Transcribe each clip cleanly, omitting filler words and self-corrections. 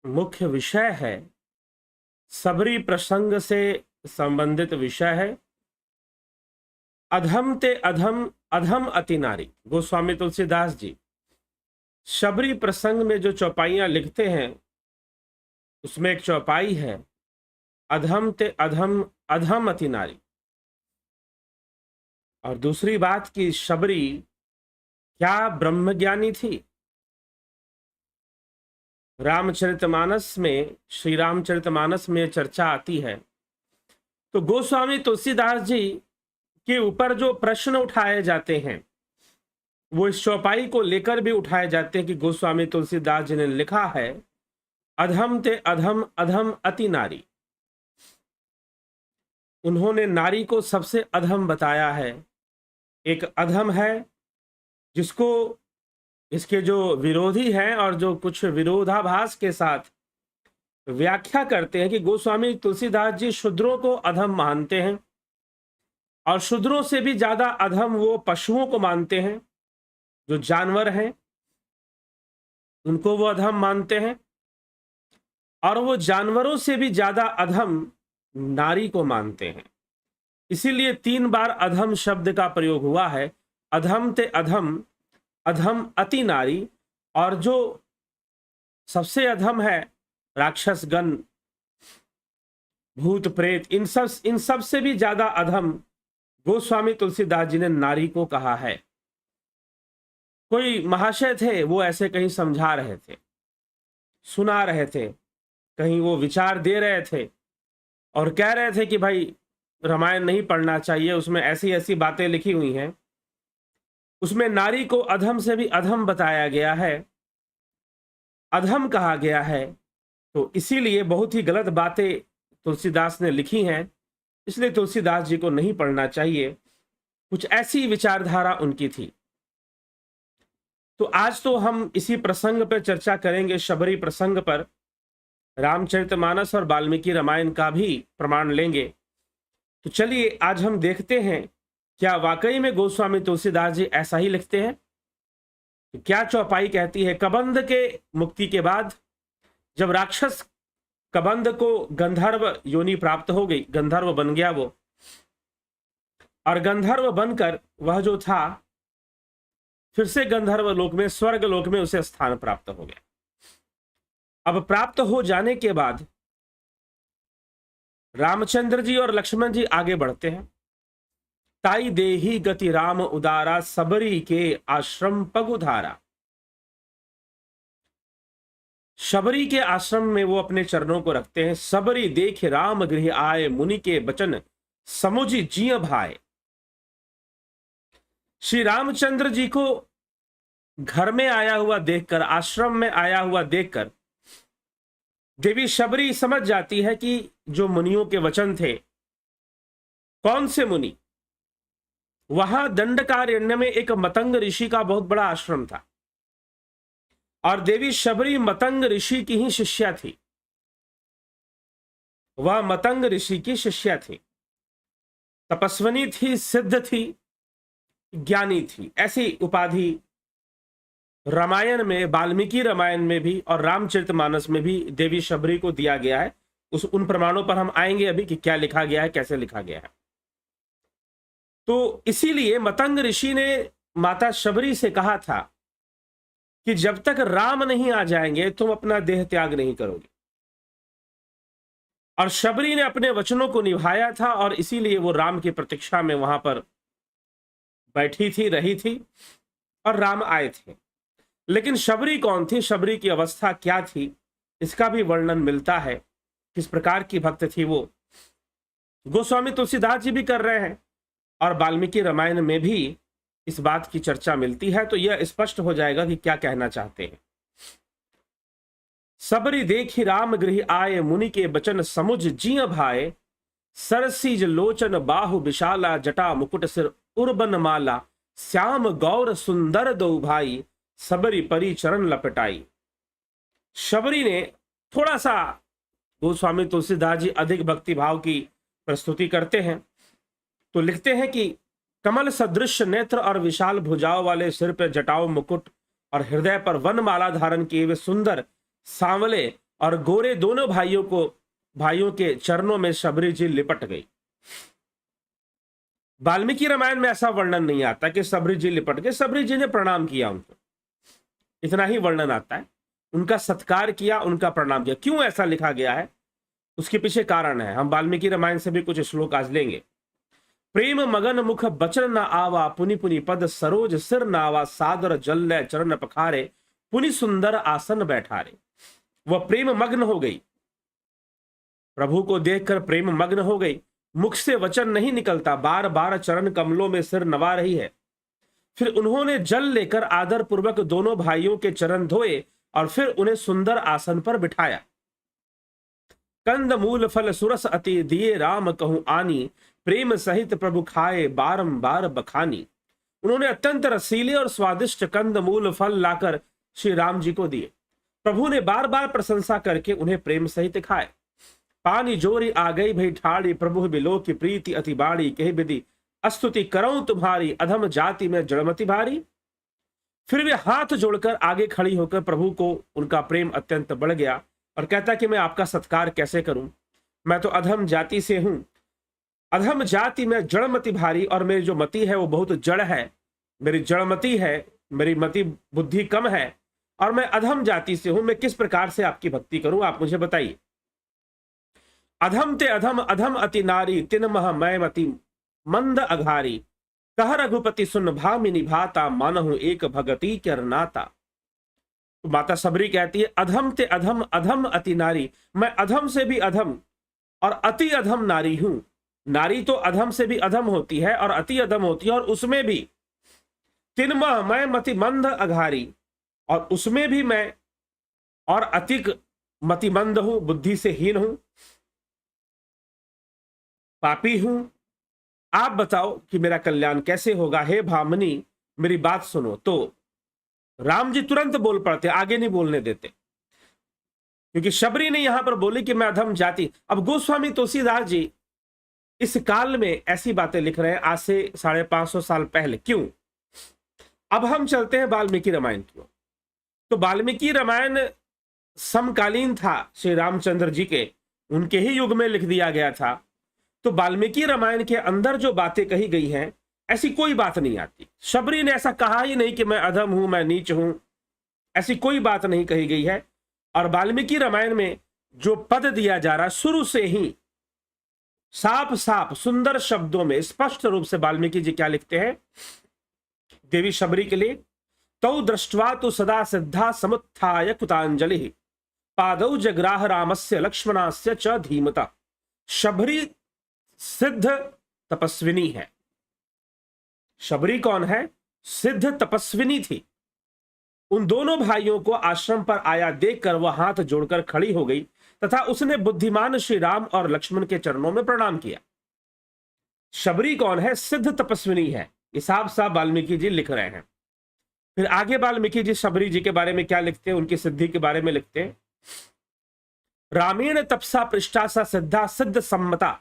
मुख्य विषय है, सबरी प्रसंग से संबंधित विषय है। अधम ते अधम, अधम अति नारी। गोस्वामी तुलसीदास जी शबरी प्रसंग में जो चौपाइयां लिखते हैं उसमें एक चौपाई है, अधम ते अधम, अधम अति नारी। और दूसरी बात कि शबरी क्या ब्रह्मज्ञानी थी? रामचरितमानस में, श्री रामचरितमानस में चर्चा आती है। तो गोस्वामी तुलसीदास जी के ऊपर जो प्रश्न उठाए जाते हैं वो इस चौपाई को लेकर भी उठाए जाते हैं कि गोस्वामी तुलसीदास जी ने लिखा है, अधम ते अधम, अधम अति नारी। उन्होंने नारी को सबसे अधम बताया है। एक अधम है जिसको इसके जो विरोधी हैं और जो कुछ विरोधाभास के साथ व्याख्या करते हैं कि गोस्वामी तुलसीदास जी शूद्रों को अधम मानते हैं और शूद्रों से भी ज्यादा अधम वो पशुओं को मानते हैं, जो जानवर हैं उनको वो अधम मानते हैं, और वो जानवरों से भी ज्यादा अधम नारी को मानते हैं। इसीलिए 3 बार अधम शब्द का प्रयोग हुआ है, अधम ते अधम, अधम अति नारी। और जो सबसे अधम है राक्षस गण, भूत प्रेत, इन सब से भी ज्यादा अधम गोस्वामी तुलसीदास जी ने नारी को कहा है। कोई महाशय थे, वो ऐसे कहीं समझा रहे थे, सुना रहे थे, कहीं वो विचार दे रहे थे और कह रहे थे कि भाई रामायण नहीं पढ़ना चाहिए, उसमें ऐसी ऐसी बातें लिखी हुई हैं, उसमें नारी को अधम से भी अधम बताया गया है, अधम कहा गया है। तो इसीलिए बहुत ही गलत बातें तुलसीदास ने लिखी हैं, इसलिए तुलसीदास जी को नहीं पढ़ना चाहिए। कुछ ऐसी विचारधारा उनकी थी। तो आज तो हम इसी प्रसंग पर चर्चा करेंगे, शबरी प्रसंग पर। रामचरितमानस और वाल्मीकि रामायण का भी प्रमाण लेंगे। तो चलिए आज हम देखते हैं क्या वाकई में गोस्वामी तुलसीदास जी ऐसा ही लिखते हैं। तो क्या चौपाई कहती है, कबंध के मुक्ति के बाद जब राक्षस कबंध को गंधर्व योनि प्राप्त हो गई, गंधर्व बन गया वो, और गंधर्व बनकर वह जो था फिर से गंधर्व लोक में, स्वर्ग लोक में उसे स्थान प्राप्त हो गया। अब प्राप्त हो जाने के बाद रामचंद्र जी और लक्ष्मण जी आगे बढ़ते हैं। ताई देही गति राम उदारा, सबरी के आश्रम पगुधारा। शबरी के आश्रम में वो अपने चरणों को रखते हैं। सबरी देख राम गृह आए, मुनि के बचन समुझ जिय भाए। श्री रामचंद्र जी को घर में आया हुआ देखकर, आश्रम में आया हुआ देखकर देवी शबरी समझ जाती है कि जो मुनियों के वचन थे, कौन से मुनि? वहां दंडकारण्य में एक मतंग ऋषि का बहुत बड़ा आश्रम था और देवी शबरी मतंग ऋषि की ही शिष्या थी। वह मतंग ऋषि की शिष्या थी, तपस्विनी थी, सिद्ध थी, ज्ञानी थी। ऐसी उपाधि रामायण में, वाल्मीकि रामायण में भी और रामचरितमानस में भी देवी शबरी को दिया गया है। उन प्रमाणों पर हम आएंगे अभी कि क्या लिखा गया है, कैसे लिखा गया है। तो इसीलिए मतंग ऋषि ने माता शबरी से कहा था कि जब तक राम नहीं आ जाएंगे तुम अपना देह त्याग नहीं करोगे। और शबरी ने अपने वचनों को निभाया था और इसीलिए वो राम की प्रतीक्षा में वहां पर बैठी थी, रही थी और राम आए थे। लेकिन शबरी कौन थी, शबरी की अवस्था क्या थी, इसका भी वर्णन मिलता है। किस प्रकार की भक्त थी वो, गोस्वामी तुलसीदास जी भी कर रहे हैं और वाल्मीकि रामायण में भी इस बात की चर्चा मिलती है। तो यह स्पष्ट हो जाएगा कि क्या कहना चाहते हैं। सबरी देखी राम गृह आए, मुनि के बचन समुझ जिय भाए। सरसीज लोचन बाहु विशाला, जटा मुकुट सिर उर्बन माला। श्याम गौर सुंदर दो भाई, सबरी परी चरण लपटाई। शबरी ने थोड़ा सा, गोस्वामी तुलसीदास जी अधिक भक्ति भाव की प्रस्तुति करते हैं तो लिखते हैं कि कमल सदृश नेत्र और विशाल भुजाओं वाले सिर पर जटाओ मुकुट और हृदय पर वनमाला धारण किए हुए सुंदर सांवले और गोरे दोनों भाइयों के चरणों में शबरी जी लिपट गई। वाल्मीकि रामायण में ऐसा वर्णन नहीं आता कि शबरी जी लिपट गए, शबरी जी ने प्रणाम किया उनको, इतना ही वर्णन आता है। उनका सत्कार किया, उनका प्रणाम किया। क्यों ऐसा लिखा गया है, उसके पीछे कारण है। हम वाल्मीकि रामायण से भी कुछ श्लोक आज लेंगे। प्रेम मगन मुख बचन न आवा, पुनि पुनि पद सरोज सिर नावा, सादर जल चरण पखारे, पुनि सुंदर आसन बैठारे। वह प्रेम मग्न हो गई, प्रभु को देखकर प्रेम मग्न हो गई, मुख से वचन नहीं निकलता, बार बार चरण कमलों में सिर नवा रही है। फिर उन्होंने जल लेकर आदर पूर्वक दोनों भाइयों के चरण धोए और फिर उन्हें सुंदर आसन पर बिठाया। कंद मूल फल सुरस अति दिए राम कहूं आनी, प्रेम सहित प्रभु खाए बारंबार बखानी। उन्होंने अत्यंत रसीले और स्वादिष्ट कंद मूल फल लाकर श्री राम जी को दिए। प्रभु ने बार बार प्रशंसा करके उन्हें प्रेम सहित खाए। पानी जोरी आ गई भई ठाड़ी, प्रभु बिलो की प्रीति अति बाड़ी, कह विधि अस्तुति करऊं तुम्हारी, अधम जाति में जड़मति भारी। फिर वे हाथ जोड़कर आगे खड़ी होकर प्रभु को उनका प्रेम अत्यंत बढ़ गया और कहता कि मैं आपका सत्कार कैसे करूं, मैं तो अधम जाति से हूं, अधम जाति में जड़मति भारी, और मेरी जो मति है वो बहुत जड़ है, मेरी जड़मति है, मेरी मति बुद्धि कम है और मैं अधम जाति से हूं, मैं किस प्रकार से आपकी भक्ति करूं, आप मुझे बताइए। अधम ते अधम अधम अति नारी, तिन मह मैं मति मंद अघारी, कह रघुपति सुन भामिनी भाता, मानहु एक भगति कर नाता। तो माता सबरी कहती है अधम ते अधम अधम अति नारी, मैं अधम से भी अधम और अति अधम नारी हूं। नारी तो अधम से भी अधम होती है और अति अधम होती है, और उसमें भी तिनमह मैं मति मंद अघारी, और उसमें भी मैं और अतिक मतिमंद हूं, बुद्धि से हीन हूं, पापी हूं। आप बताओ कि मेरा कल्याण कैसे होगा, हे भामिनी मेरी बात सुनो। तो राम जी तुरंत बोल पड़ते, आगे नहीं बोलने देते, क्योंकि शबरी ने यहां पर बोली कि मैं अधम जाति। अब गोस्वामी तुलसीदास जी इस काल में ऐसी बातें लिख रहे हैं आज से 550 साल पहले। क्यों? अब हम चलते हैं वाल्मीकि रामायण की ओर। तो वाल्मीकि रामायण समकालीन था श्री रामचंद्र जी के, उनके ही युग में लिख दिया गया था। तो वाल्मीकि रामायण के अंदर जो बातें कही गई हैं ऐसी कोई बात नहीं आती। शबरी ने ऐसा कहा ही नहीं कि मैं अधम हूं, मैं नीच हूं, ऐसी कोई बात नहीं कही गई है। और वाल्मीकि रामायण में जो पद दिया जा रहा है शुरू से ही साफ साफ सुंदर शब्दों में स्पष्ट रूप से वाल्मीकि जी क्या लिखते हैं देवी शबरी के लिए। तौ दृष्ट्वा तो सदा सिद्धा समुत्थाय कृतांजलि, पादौ जग्राह रामस्य लक्ष्मणास्य च धीमता। शबरी सिद्ध तपस्विनी है। शबरी कौन है? सिद्ध तपस्विनी थी। उन दोनों भाइयों को आश्रम पर आया देखकर वह हाथ जोड़कर खड़ी हो गई तथा उसने बुद्धिमान श्री राम और लक्ष्मण के चरणों में प्रणाम किया। शबरी कौन है? सिद्ध तपस्विनी है। ये साफ साफ वाल्मीकि जी लिख रहे हैं। फिर आगे वाल्मीकि जी शबरी जी के बारे में क्या लिखते हैं, उनकी सिद्धि के बारे में लिखते हैं। रामेण तपसा पृष्ठा सा सिद्धा सिद्ध सम्मता,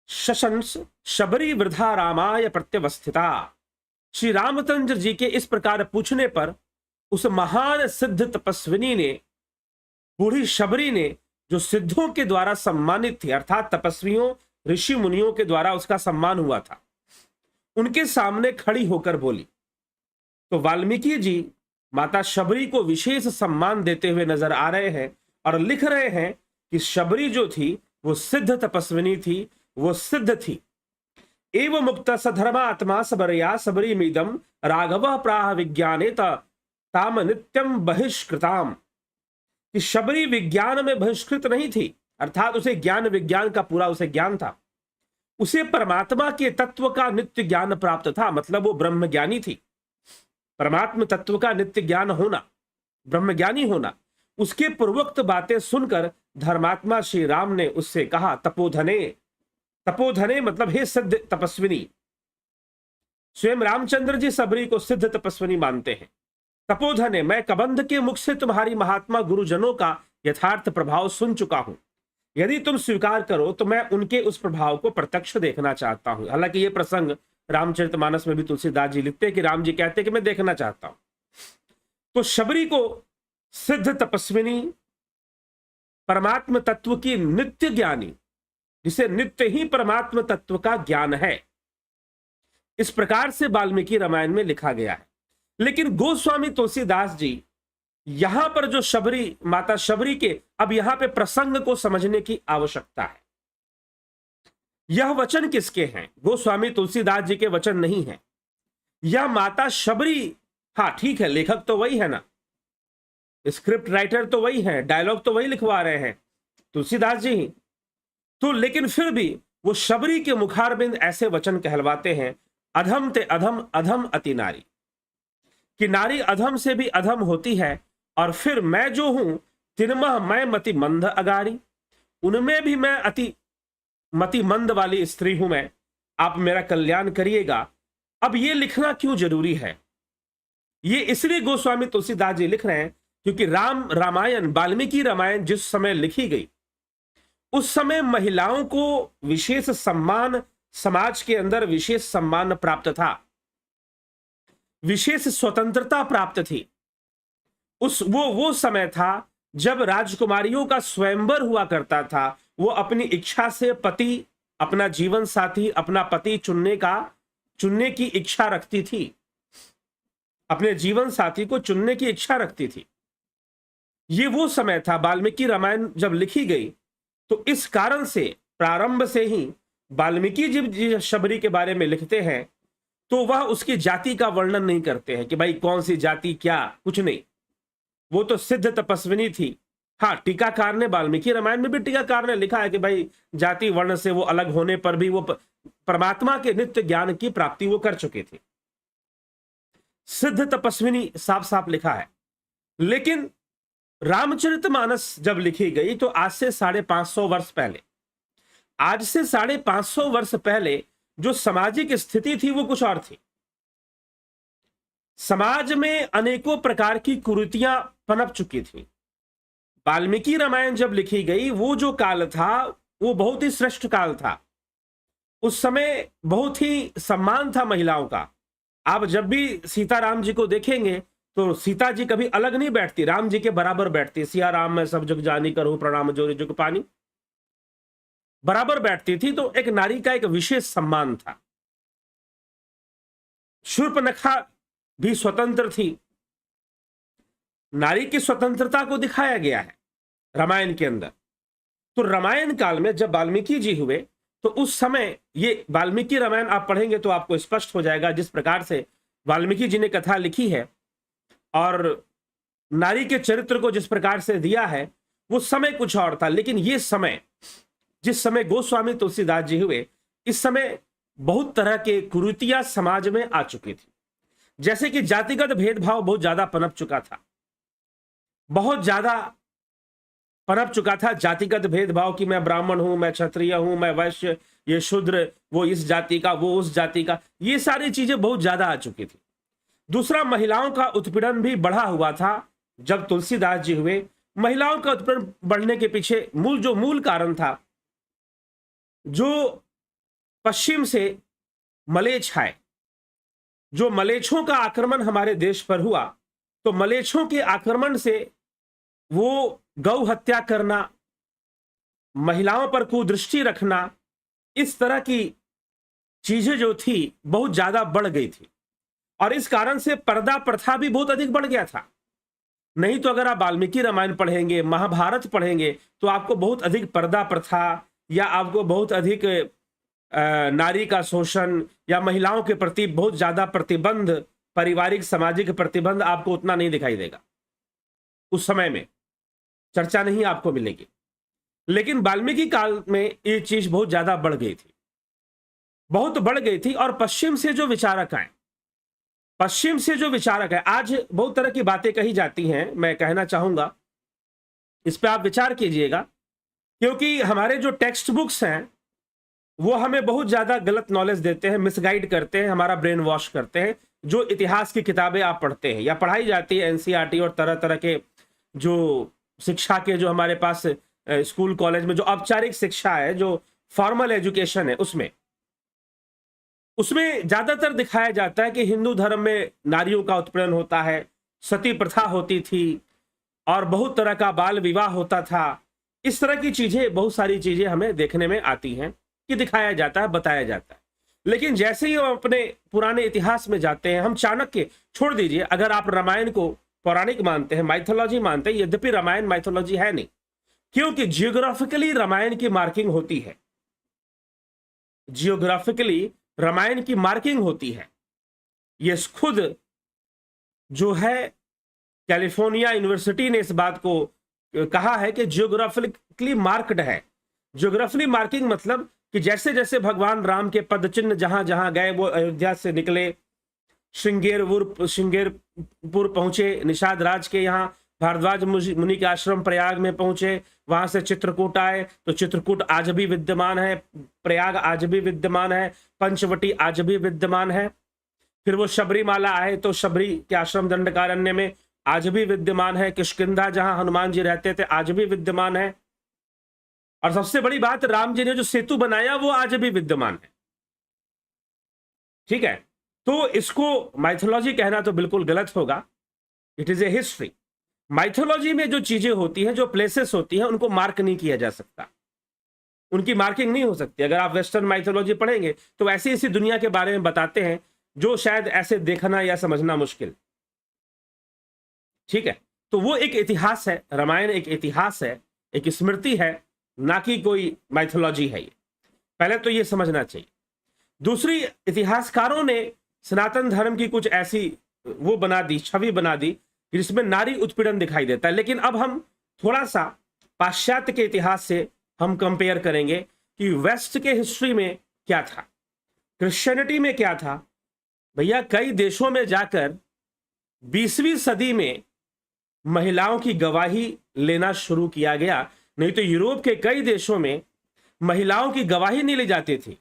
शशंस शबरी वृद्धा रामाय प्रत्यवस्थिता। श्री रामचंद्र जी के इस प्रकार पूछने पर उस महान सिद्ध तपस्विनी ने, बूढ़ी शबरी ने, जो सिद्धों के द्वारा सम्मानित थी, अर्थात तपस्वियों ऋषि मुनियों के द्वारा उसका सम्मान हुआ था, उनके सामने खड़ी होकर बोली। तो वाल्मीकि जी माता शबरी को विशेष सम्मान देते हुए नजर आ रहे हैं और लिख रहे हैं कि शबरी जो थी वो सिद्ध तपस्विनी थी, वो सिद्ध थी। एवं मुक्त सधर्मात्मा सबरया सबरी मीदम राघव प्राह विज्ञाने ताम नित्यम बहिष्कृताम। कि शबरी विज्ञान में बहिष्कृत नहीं थी, अर्थात उसे ज्ञान विज्ञान का पूरा उसे ज्ञान था, उसे परमात्मा के तत्व का नित्य ज्ञान प्राप्त था, मतलब वो ब्रह्म ज्ञानी थी। परमात्म तत्व का नित्य ज्ञान होना, ब्रह्म ज्ञानी होना, उसके पूर्वोक्त बातें सुनकर धर्मात्मा श्री राम ने उससे कहा तपोधने। तपोधने मतलब हे सिद्ध तपस्विनी। स्वयं रामचंद्र जी सबरी को सिद्ध तपस्विनी मानते हैं। तपोधने, मैं कबंध के मुख से तुम्हारी महात्मा गुरुजनों का यथार्थ प्रभाव सुन चुका हूं। यदि तुम स्वीकार करो तो मैं उनके उस प्रभाव को प्रत्यक्ष देखना चाहता हूं। हालांकि ये प्रसंग रामचरितमानस में भी तुलसीदास जी लिखते हैं कि राम जी कहते हैं कि मैं देखना चाहता हूं। तो शबरी को सिद्ध तपस्विनी परमात्म तत्व की नित्य ज्ञानी, जिसे नित्य ही परमात्म तत्व का ज्ञान है। इस प्रकार से वाल्मीकि रामायण में लिखा गया है। लेकिन गोस्वामी तुलसीदास जी यहां पर जो शबरी, माता शबरी के, अब यहां पे प्रसंग को समझने की आवश्यकता है। यह वचन किसके हैं? गोस्वामी तुलसीदास जी के वचन नहीं है। यह माता शबरी, हाँ ठीक है, लेखक तो वही है ना, स्क्रिप्ट राइटर तो वही है, डायलॉग तो वही लिखवा रहे हैं, तुलसीदास जी ही तो। लेकिन फिर भी वो शबरी के मुखारबिंद ऐसे वचन कहलवाते हैं, अधम ते अधम, अधम अति नारी, कि नारी अधम से भी अधम होती है, और फिर मैं जो हूं तिनमह मैं मति मंद अगारी, उनमें भी मैं अति मति मंद वाली स्त्री हूं मैं, आप मेरा कल्याण करिएगा। अब ये लिखना क्यों जरूरी है? ये इसलिए गोस्वामी तुलसीदास जी लिख रहे हैं क्योंकि रामायण, वाल्मीकि रामायण जिस समय लिखी गई, उस समय महिलाओं को विशेष सम्मान, समाज के अंदर विशेष सम्मान प्राप्त था, विशेष स्वतंत्रता प्राप्त थी। वो समय था जब राजकुमारियों का स्वयंवर हुआ करता था। वो अपनी इच्छा से पति, अपना जीवन साथी, अपना पति चुनने की इच्छा रखती थी, अपने जीवन साथी को चुनने की इच्छा रखती थी। ये वो समय था, वाल्मीकि रामायण जब लिखी गई, तो इस कारण से प्रारंभ से ही वाल्मीकि जी शबरी के बारे में लिखते हैं तो वह उसकी जाति का वर्णन नहीं करते हैं कि भाई कौन सी जाति, क्या, कुछ नहीं। वो तो सिद्ध तपस्विनी थी। हाँ, टीकाकार ने, वाल्मीकि रामायण में भी टीकाकार ने लिखा है कि भाई जाति वर्ण से वो अलग होने पर भी वो परमात्मा के नित्य ज्ञान की प्राप्ति वो कर चुके थे। सिद्ध तपस्विनी साफ साफ लिखा है। लेकिन रामचरितमानस जब लिखी गई तो आज से 550 वर्ष पहले, आज से 550 वर्ष पहले जो सामाजिक स्थिति थी वो कुछ और थी। समाज में अनेकों प्रकार की कुरीतियां पनप चुकी थी। वाल्मीकि रामायण जब लिखी गई, वो जो काल था वो बहुत ही श्रेष्ठ काल था। उस समय बहुत ही सम्मान था महिलाओं का। आप जब भी सीताराम जी को देखेंगे तो सीता जी कभी अलग नहीं बैठती, राम जी के बराबर बैठती। सिया राम मैं सब जग जानी, करूं प्रणाम जोरी जुग पानी, बराबर बैठती थी। तो एक नारी का एक विशेष सम्मान था। शूर्पणखा भी स्वतंत्र थी। नारी की स्वतंत्रता को दिखाया गया है रामायण के अंदर। तो रामायण काल में जब वाल्मीकि जी हुए तो उस समय, ये वाल्मीकि रामायण आप पढ़ेंगे तो आपको स्पष्ट हो जाएगा जिस प्रकार से वाल्मीकि जी ने कथा लिखी है और नारी के चरित्र को जिस प्रकार से दिया है, वो समय कुछ और था। लेकिन ये समय, जिस समय गोस्वामी तुलसीदास जी हुए, इस समय बहुत तरह के कुरीतियां समाज में आ चुकी थी। जैसे कि जातिगत भेदभाव बहुत ज्यादा पनप चुका था, बहुत ज्यादा पनप चुका था जातिगत भेदभाव कि मैं ब्राह्मण हूं, मैं क्षत्रिय हूं, मैं वैश्य, ये शूद्र, वो इस जाति का, वो उस जाति का, ये सारी चीजें बहुत ज्यादा आ चुकी थी। दूसरा, महिलाओं का उत्पीड़न भी बढ़ा हुआ था। जब तुलसीदास जी हुए, महिलाओं का उत्पीड़न बढ़ने के पीछे मूल कारण था, जो पश्चिम से मलेच्छ आए, जो मलेच्छों का आक्रमण हमारे देश पर हुआ, तो मलेच्छों के आक्रमण से वो गौ हत्या करना, महिलाओं पर कुदृष्टि रखना, इस तरह की चीजें जो थी बहुत ज्यादा बढ़ गई थी। और इस कारण से पर्दा प्रथा भी बहुत अधिक बढ़ गया था। नहीं तो अगर आप वाल्मीकि रामायण पढ़ेंगे, महाभारत पढ़ेंगे, तो आपको बहुत अधिक पर्दा प्रथा या आपको बहुत अधिक नारी का शोषण या महिलाओं के प्रति बहुत ज्यादा प्रतिबंध, पारिवारिक सामाजिक प्रतिबंध आपको उतना नहीं दिखाई देगा। उस समय में चर्चा नहीं आपको मिलेगी। लेकिन वाल्मीकि काल में ये चीज बहुत ज्यादा बढ़ गई थी, बहुत बढ़ गई थी। और पश्चिम से जो विचारक आए, आज बहुत तरह की बातें कही जाती हैं, मैं कहना चाहूंगा इस पे आप विचार कीजिएगा, क्योंकि हमारे जो टेक्स्ट बुक्स हैं वो हमें बहुत ज्यादा गलत नॉलेज देते हैं, मिसगाइड करते हैं, हमारा ब्रेन वॉश करते हैं। जो इतिहास की किताबें आप पढ़ते हैं या पढ़ाई जाती है एनसीईआरटी और तरह तरह के जो शिक्षा के, जो हमारे पास स्कूल कॉलेज में जो औपचारिक शिक्षा है, जो फॉर्मल एजुकेशन है, उसमें ज्यादातर दिखाया जाता है कि हिंदू धर्म में नारियों का उत्पीड़न होता है, सती प्रथा होती थी और बहुत तरह का बाल विवाह होता था। इस तरह की चीजें, बहुत सारी चीजें हमें देखने में आती हैं कि दिखाया जाता है, बताया जाता है। लेकिन जैसे ही हम अपने पुराने इतिहास में जाते हैं, हम चाणक्य, छोड़ दीजिए, अगर आप रामायण को पौराणिक मानते हैं, माइथोलॉजी मानते हैं, यद्यपि रामायण माइथोलॉजी है नहीं, क्योंकि जियोग्राफिकली रामायण की मार्किंग होती है, जियोग्राफिकली रामायण की मार्किंग होती है। ये खुद जो है कैलिफोर्निया यूनिवर्सिटी ने इस बात को कहा है कि जियोग्राफिकली मार्क्ड है। जियोग्राफिकली मार्किंग मतलब कि जैसे जैसे भगवान राम के पद चिन्ह जहां जहां गए, वो अयोध्या से निकले, श्रृंगेरपुर पहुंचे, निषाद राज के यहाँ भारद्वाज मुनि के आश्रम प्रयाग में पहुंचे, वहां से चित्रकूट आए, तो चित्रकूट आज भी विद्यमान है, प्रयाग आज भी विद्यमान है, पंचवटी आज भी विद्यमान है। फिर वो शबरीमाला आए तो शबरी के आश्रम दंडकारण्य में आज भी विद्यमान है, किष्किंधा जहां हनुमान जी रहते थे आज भी विद्यमान है, और सबसे बड़ी बात, राम जी ने जो सेतु बनाया वो आज भी विद्यमान है। ठीक है, तो इसको माइथोलॉजी कहना तो बिल्कुल गलत होगा, it is a history. Mythology में जो चीजें होती हैं, जो प्लेसेस होती हैं, उनको मार्क नहीं किया जा सकता, उनकी मार्किंग नहीं हो सकती। अगर आप वेस्टर्न माइथोलॉजी पढ़ेंगे तो ऐसी ऐसी दुनिया के बारे में बताते हैं जो शायद ऐसे देखना या समझना मुश्किल। ठीक है, तो वो एक इतिहास है, रामायण एक इतिहास है, एक स्मृति है, ना कि कोई माइथोलॉजी है। ये पहले तो ये समझना चाहिए। दूसरी, इतिहासकारों ने सनातन धर्म की कुछ ऐसी वो बना दी, छवि बना दी जिसमें नारी उत्पीड़न दिखाई देता है। लेकिन अब हम थोड़ा सा पाश्चात्य के इतिहास से हम कंपेयर करेंगे कि वेस्ट के हिस्ट्री में क्या था, क्रिश्चियनिटी में क्या था। भैया, कई देशों में जाकर 20वीं सदी में महिलाओं की गवाही लेना शुरू किया गया, नहीं तो यूरोप के कई देशों में महिलाओं की गवाही नहीं ली जाती थी,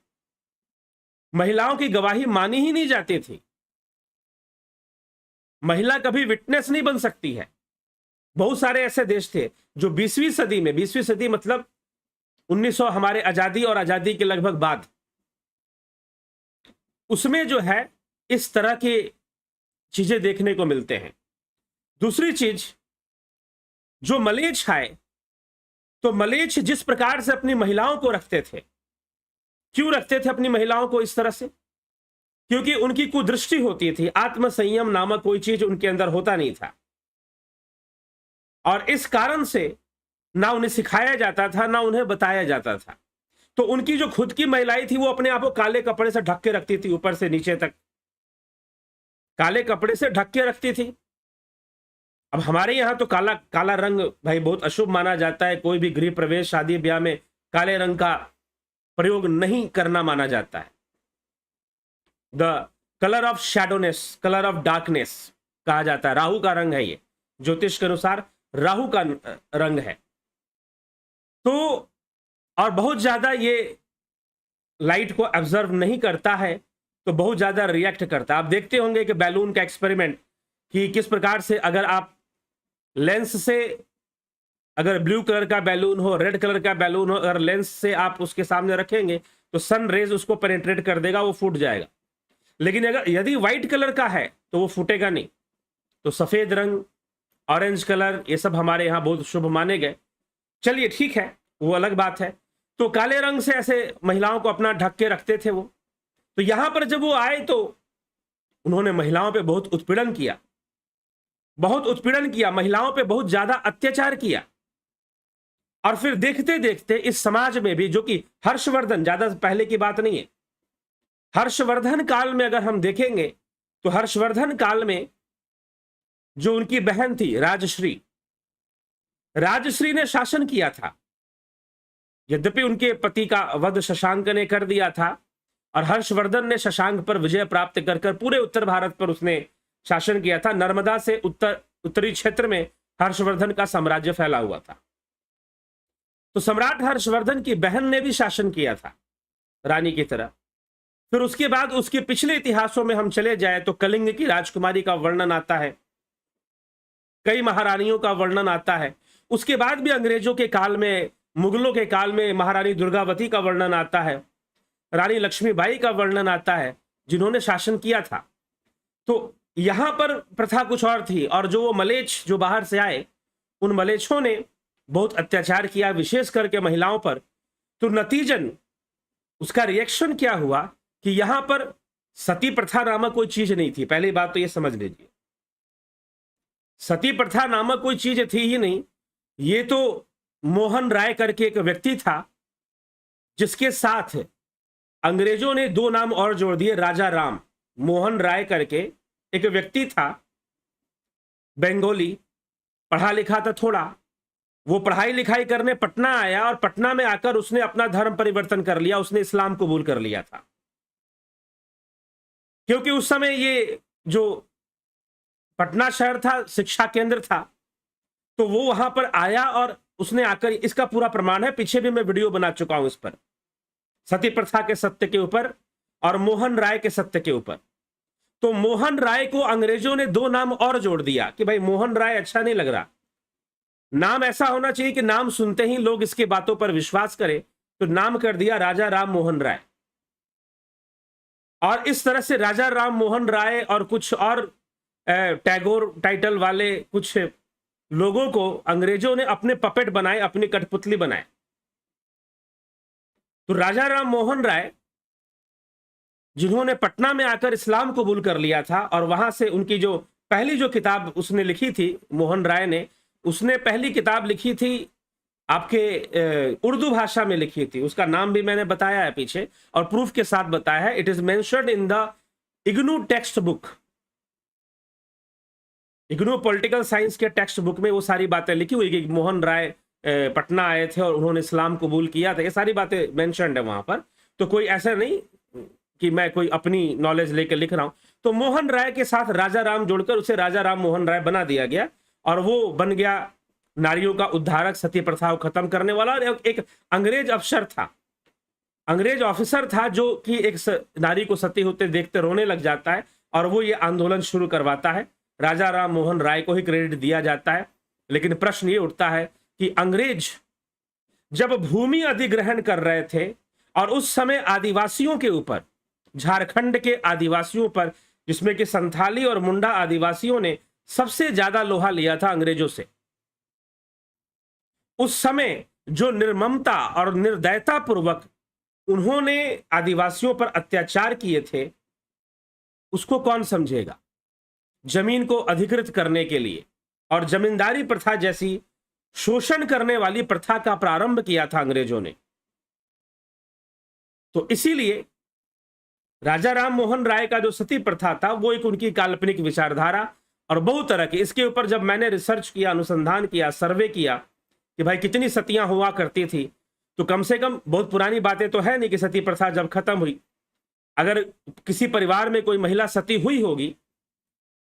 महिलाओं की गवाही मानी ही नहीं जाती थी। महिला कभी विटनेस नहीं बन सकती है। बहुत सारे ऐसे देश थे जो 20वीं सदी में, 20वीं सदी मतलब 1900, हमारे आजादी और आजादी के लगभग बाद, उसमें जो है इस तरह की चीजें देखने को मिलते हैं। दूसरी चीज, जो मलेच्छ आए, तो मलेच्छ जिस प्रकार से अपनी महिलाओं को रखते थे, क्यों रखते थे अपनी महिलाओं को इस तरह से? क्योंकि उनकी कुदृष्टि होती थी, आत्मसंयम नामक कोई चीज उनके अंदर होता नहीं था, और इस कारण से ना उन्हें सिखाया जाता था, ना उन्हें बताया जाता था। तो उनकी जो खुद की महिलाएं थी, वो अपने आप को काले कपड़े से ढक के रखती थी, ऊपर से नीचे तक काले कपड़े से ढक के रखती थी। अब हमारे यहां तो काला काला रंग भाई बहुत अशुभ माना जाता है, कोई भी गृह प्रवेश, शादी ब्याह में काले रंग का प्रयोग नहीं करना माना जाता है। The colour of shadowness, colour of darkness कहा जाता है, राहु का रंग है ये, ज्योतिष के अनुसार राहु का रंग है। तो और बहुत ज्यादा ये लाइट को ऑब्जर्व नहीं करता है, तो बहुत ज्यादा रिएक्ट करता है। आप देखते होंगे कि बैलून का एक्सपेरिमेंट, कि किस प्रकार से अगर आप लेंस से, अगर ब्लू कलर का बैलून हो, रेड कलर का बैलून हो, अगर लेंस से आप उसके सामने रखेंगे तो सन रेज उसको पेनिट्रेट कर देगा, वो फूट जाएगा। लेकिन अगर यदि व्हाइट कलर का है तो वो फूटेगा नहीं। तो सफेद रंग, ऑरेंज कलर, ये सब हमारे यहाँ बहुत शुभ माने गए। चलिए ठीक है, वो अलग बात है। तो काले रंग से ऐसे महिलाओं को अपना ढक के रखते थे वो। तो यहां पर जब वो आए तो उन्होंने महिलाओं पे बहुत उत्पीड़न किया, बहुत उत्पीड़न किया, महिलाओं पे बहुत ज्यादा अत्याचार किया। और फिर देखते देखते इस समाज में भी, जो कि हर्षवर्धन, ज्यादा पहले की बात नहीं है, हर्षवर्धन काल में अगर हम देखेंगे तो हर्षवर्धन काल में जो उनकी बहन थी राजश्री, राजश्री ने शासन किया था। यद्यपि उनके पति का वध शशांक ने कर दिया था, और हर्षवर्धन ने शशांक पर विजय प्राप्त कर कर पूरे उत्तर भारत पर उसने शासन किया था। नर्मदा से उत्तरी क्षेत्र में हर्षवर्धन का साम्राज्य फैला हुआ था। तो सम्राट हर्षवर्धन की बहन ने भी शासन किया था रानी की तरह। फिर उसके बाद उसके पिछले इतिहासों में हम चले जाए तो कलिंग की राजकुमारी का वर्णन आता है, कई महारानियों का वर्णन आता है। उसके बाद भी अंग्रेजों के काल में, मुगलों के काल में महारानी दुर्गावती का वर्णन आता है, रानी लक्ष्मीबाई का वर्णन आता है, जिन्होंने शासन किया था। तो यहां पर प्रथा कुछ और थी, और जो वो मलेच्छ जो बाहर से आए, उन मलेच्छों ने बहुत अत्याचार किया, विशेष करके महिलाओं पर, तो नतीजन उसका रिएक्शन क्या हुआ कि यहां पर सती प्रथा नामक कोई चीज नहीं थी। पहली बात तो यह समझ लीजिए, सती प्रथा नामक कोई चीज थी ही नहीं। ये तो मोहन राय करके एक व्यक्ति था, जिसके साथ अंग्रेजों ने दो नाम और जोड़ दिए, राजा राम। मोहन राय करके एक व्यक्ति था, बंगाली, पढ़ा लिखा था थोड़ा। वो पढ़ाई लिखाई करने पटना आया और पटना में आकर उसने अपना धर्म परिवर्तन कर लिया, उसने इस्लाम कबूल कर लिया था। क्योंकि उस समय ये जो पटना शहर था शिक्षा केंद्र था, तो वो वहां पर आया और उसने आकर, इसका पूरा प्रमाण है, पीछे भी मैं वीडियो बना चुका हूं इस पर, सती प्रथा के सत्य के ऊपर और मोहन राय के सत्य के ऊपर। तो मोहन राय को अंग्रेजों ने दो नाम और जोड़ दिया कि भाई मोहन राय अच्छा नहीं लग रहा, नाम ऐसा होना चाहिए कि नाम सुनते ही लोग इसकी बातों पर विश्वास करें, तो नाम कर दिया राजा राम मोहन राय। और इस तरह से राजा राम मोहन राय और कुछ और टैगोर टाइटल वाले कुछ लोगों को अंग्रेजों ने अपने पपेट बनाए, अपनी कठपुतली बनाए। तो राजा राम मोहन राय, जिन्होंने पटना में आकर इस्लाम कबूल कर लिया था, और वहां से उनकी जो पहली जो किताब उसने लिखी थी, मोहन राय ने, उसने पहली किताब लिखी थी आपके उर्दू भाषा में लिखी थी, उसका नाम भी मैंने बताया है पीछे और प्रूफ के साथ बताया है। It is mentioned in the IGNOU text book, IGNOU political science के टेक्स्ट बुक में वो सारी बातें लिखी हुई कि मोहन राय पटना आए थे और उन्होंने इस्लाम कबूल किया था, ये सारी बातें मेंशन्ड है वहां पर। तो कोई ऐसा नहीं कि मैं कोई अपनी नॉलेज लेकर लिख रहा हूं। तो मोहन राय के साथ राजा राम जोड़कर उसे राजा राम मोहन राय बना दिया गया, और वो बन गया नारियों का उद्धारक, सती प्रथा को खत्म करने वाला। और एक अंग्रेज अफसर था, अंग्रेज ऑफिसर था, जो कि एक नारी को सती होते देखते रोने लग जाता है, और वो ये आंदोलन शुरू करवाता है। राजा राम मोहन राय को ही क्रेडिट दिया जाता है। लेकिन प्रश्न ये उठता है कि अंग्रेज जब भूमि अधिग्रहण कर रहे थे, और उस समय आदिवासियों के ऊपर, झारखंड के आदिवासियों पर, जिसमें कि संथाली और मुंडा आदिवासियों ने सबसे ज्यादा लोहा लिया था अंग्रेजों से, उस समय जो निर्ममता और निर्दयता पूर्वक उन्होंने आदिवासियों पर अत्याचार किए थे, उसको कौन समझेगा। जमीन को अधिकृत करने के लिए और जमींदारी प्रथा जैसी शोषण करने वाली प्रथा का प्रारंभ किया था अंग्रेजों ने। तो इसीलिए राजा राम मोहन राय का जो सती प्रथा था, वो एक उनकी काल्पनिक विचारधारा और बहुत तरह की, इसके ऊपर जब मैंने रिसर्च किया, अनुसंधान किया, सर्वे किया कि भाई कितनी सतियां हुआ करती थी, तो कम से कम, बहुत पुरानी बातें तो है नहीं कि सती प्रथा जब खत्म हुई, अगर किसी परिवार में कोई महिला सती हुई होगी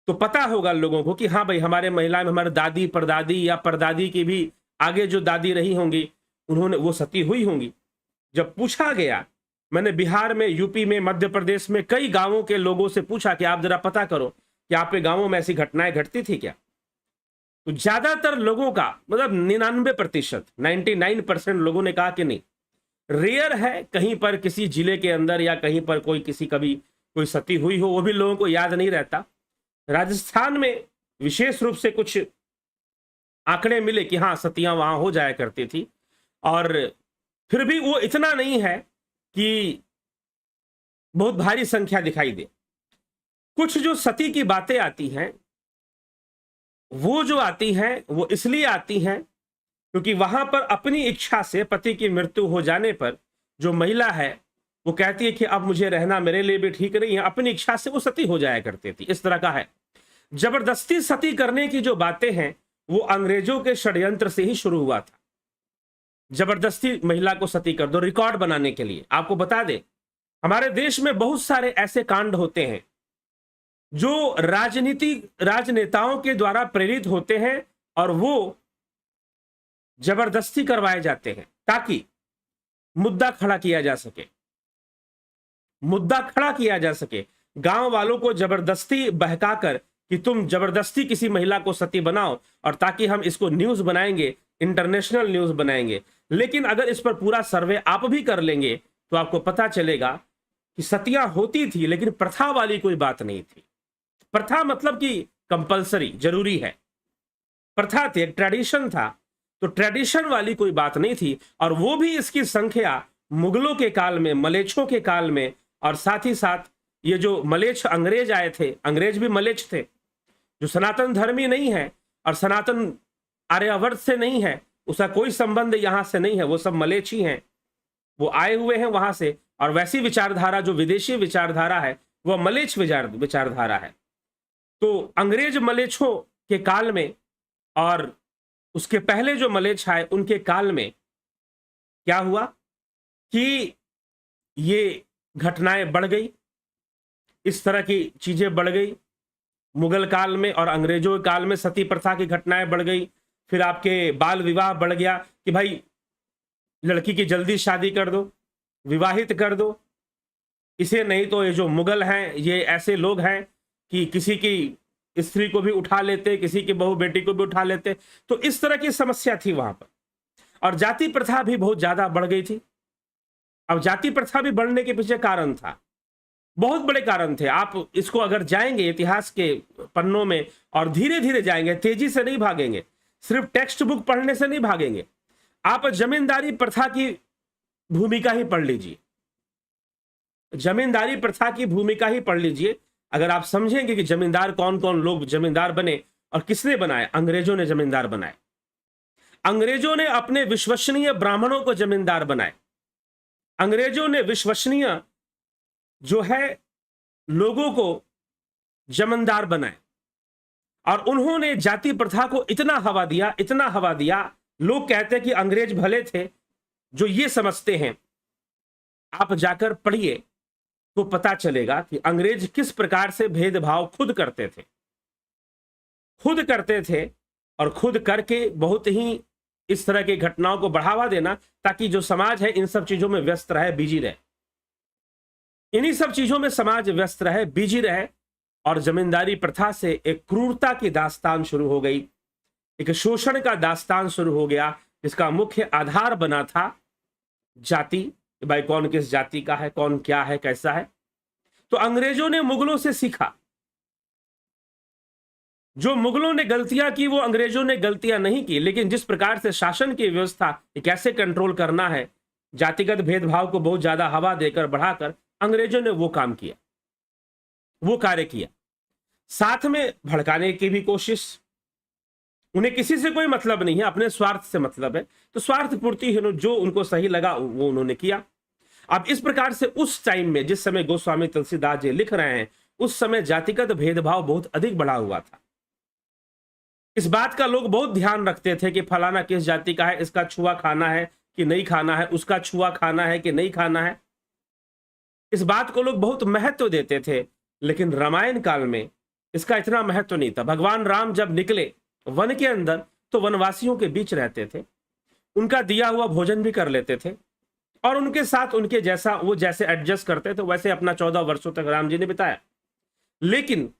तो पता होगा लोगों को कि हाँ भाई हमारे महिला में हमारे दादी परदादी या परदादी की भी आगे जो दादी रही होंगी, उन्होंने वो सती हुई होंगी। जब पूछा गया, मैंने बिहार में, यूपी में, मध्य प्रदेश में कई गांवों के लोगों से पूछा कि आप जरा पता करो कि आपके गांवों में ऐसी घटनाएं घटती थी क्या, तो ज्यादातर लोगों का, मतलब 99%, 99% लोगों ने कहा कि नहीं। रेयर है कहीं पर किसी जिले के अंदर या कहीं पर कोई किसी कभी कोई सती हुई हो, वो भी लोगों को याद नहीं रहता। राजस्थान में विशेष रूप से कुछ आंकड़े मिले कि हाँ सतियां वहां हो जाया करती थी, और फिर भी वो इतना नहीं है कि बहुत भारी संख्या दिखाई दे। कुछ जो सती की बातें आती हैं, वो जो आती हैं वो इसलिए आती हैं क्योंकि वहां पर अपनी इच्छा से पति की मृत्यु हो जाने पर जो महिला है वो कहती है कि अब मुझे रहना मेरे लिए भी ठीक नहीं है, अपनी इच्छा से वो सती हो जाया करती थी। इस तरह का है। जबरदस्ती सती करने की जो बातें हैं वो अंग्रेजों के षड्यंत्र से ही शुरू हुआ था। जबरदस्ती महिला को सती कर दो रिकॉर्ड बनाने के लिए। आपको बता दे, हमारे देश में बहुत सारे ऐसे कांड होते हैं जो राजनेताओं के द्वारा प्रेरित होते हैं, और वो जबरदस्ती करवाए जाते हैं ताकि मुद्दा खड़ा किया जा सके, मुद्दा खड़ा किया जा सके। गांव वालों को जबरदस्ती बहकाकर कि तुम जबरदस्ती किसी महिला को सती बनाओ, और ताकि हम इसको न्यूज बनाएंगे, इंटरनेशनल न्यूज बनाएंगे। लेकिन अगर इस पर पूरा सर्वे आप भी कर लेंगे तो आपको पता चलेगा कि सतियां होती थी, लेकिन प्रथा वाली कोई बात नहीं थी। प्रथा मतलब कि कंपलसरी, जरूरी है। प्रथा थी, एक ट्रेडिशन था तो ट्रेडिशन वाली कोई बात नहीं थी। और वो भी इसकी संख्या मुगलों के काल में, मलेच्छों के काल में, और साथ ही साथ ये जो मलेच्छ अंग्रेज आए थे, अंग्रेज भी मलेच्छ थे, जो सनातन धर्मी नहीं है और सनातन आर्यावर्त से नहीं है, उसका कोई संबंध यहां से नहीं है, वो सब मलेच्छ ही हैं, वो आए हुए हैं वहां से। और वैसी विचारधारा जो विदेशी विचारधारा है वह मलेच्छ विचारधारा है। तो अंग्रेज मलेच्छों के काल में और उसके पहले जो मलेच्छ आए उनके काल में क्या हुआ कि ये घटनाएं बढ़ गई, इस तरह की चीजें बढ़ गई। मुगल काल में और अंग्रेजों के काल में सती प्रथा की घटनाएं बढ़ गई। फिर आपके बाल विवाह बढ़ गया कि भाई लड़की की जल्दी शादी कर दो, विवाहित कर दो इसे, नहीं तो ये जो मुगल हैं ये ऐसे लोग हैं कि किसी की स्त्री को भी उठा लेते, किसी की बहू बेटी को भी उठा लेते। तो इस तरह की समस्या थी वहां पर। और जाति प्रथा भी बहुत ज्यादा बढ़ गई थी। अब जाति प्रथा भी बढ़ने के पीछे कारण था, बहुत बड़े कारण थे। आप इसको अगर जाएंगे इतिहास के पन्नों में और धीरे धीरे जाएंगे, तेजी से नहीं भागेंगे, सिर्फ टेक्स्ट बुक पढ़ने से नहीं भागेंगे। आप जमींदारी प्रथा की भूमिका ही पढ़ लीजिए, जमींदारी प्रथा की भूमिका ही पढ़ लीजिए। अगर आप समझेंगे कि जमींदार कौन कौन लोग जमींदार बने और किसने बनाए, अंग्रेजों ने जमींदार बनाए। अंग्रेजों ने अपने विश्वसनीय ब्राह्मणों को जमींदार बनाए। अंग्रेजों ने विश्वसनीय जो है लोगों को जमींदार बनाए। और उन्होंने जाति प्रथा को इतना हवा दिया, इतना हवा दिया। लोग कहते हैं कि अंग्रेज भले थे जो ये समझते हैं। आप जाकर पढ़िए तो पता चलेगा कि अंग्रेज किस प्रकार से भेदभाव खुद करते थे, खुद करते थे। और खुद करके बहुत ही इस तरह की घटनाओं को बढ़ावा देना, ताकि जो समाज है इन सब चीजों में व्यस्त रहे, बिजी रहे, इन्हीं सब चीजों में समाज व्यस्त रहे, बिजी रहे। और जमींदारी प्रथा से एक क्रूरता की दास्तान शुरू हो गई, एक शोषण का दास्तान शुरू हो गया, जिसका मुख्य आधार बना था जाति। भाई कौन किस जाति का है, कौन क्या है, कैसा है। तो अंग्रेजों ने मुगलों से सीखा। जो मुगलों ने गलतियां की वो अंग्रेजों ने गलतियां नहीं की, लेकिन जिस प्रकार से शासन की व्यवस्था कैसे कंट्रोल करना है, जातिगत भेदभाव को बहुत ज्यादा हवा देकर बढ़ाकर, अंग्रेजों ने वो काम किया, वो कार्य किया। साथ में भड़काने की भी कोशिश। उन्हें किसी से कोई मतलब नहीं है, अपने स्वार्थ से मतलब है। तो स्वार्थ पूर्ति जो उनको सही लगा वो उन्होंने किया। अब इस प्रकार से उस टाइम में, जिस समय गोस्वामी तुलसीदास जी लिख रहे हैं, उस समय जातिगत भेदभाव बहुत अधिक बढ़ा हुआ था। इस बात का लोग बहुत ध्यान रखते थे कि फलाना किस जाति का है, इसका छुआ खाना है कि नहीं खाना है, उसका छुआ खाना है कि नहीं खाना है। इस बात को लोग बहुत महत्व देते थे। लेकिन रामायण काल में इसका इतना महत्व नहीं था। भगवान राम जब निकले वन के अंदर तो वनवासियों के बीच रहते थे, उनका दिया हुआ भोजन भी कर लेते थे, और उनके साथ उनके जैसा वो जैसे एडजस्ट करते थे वैसे अपना 14 वर्षों तक राम जी ने बिताया। लेकिन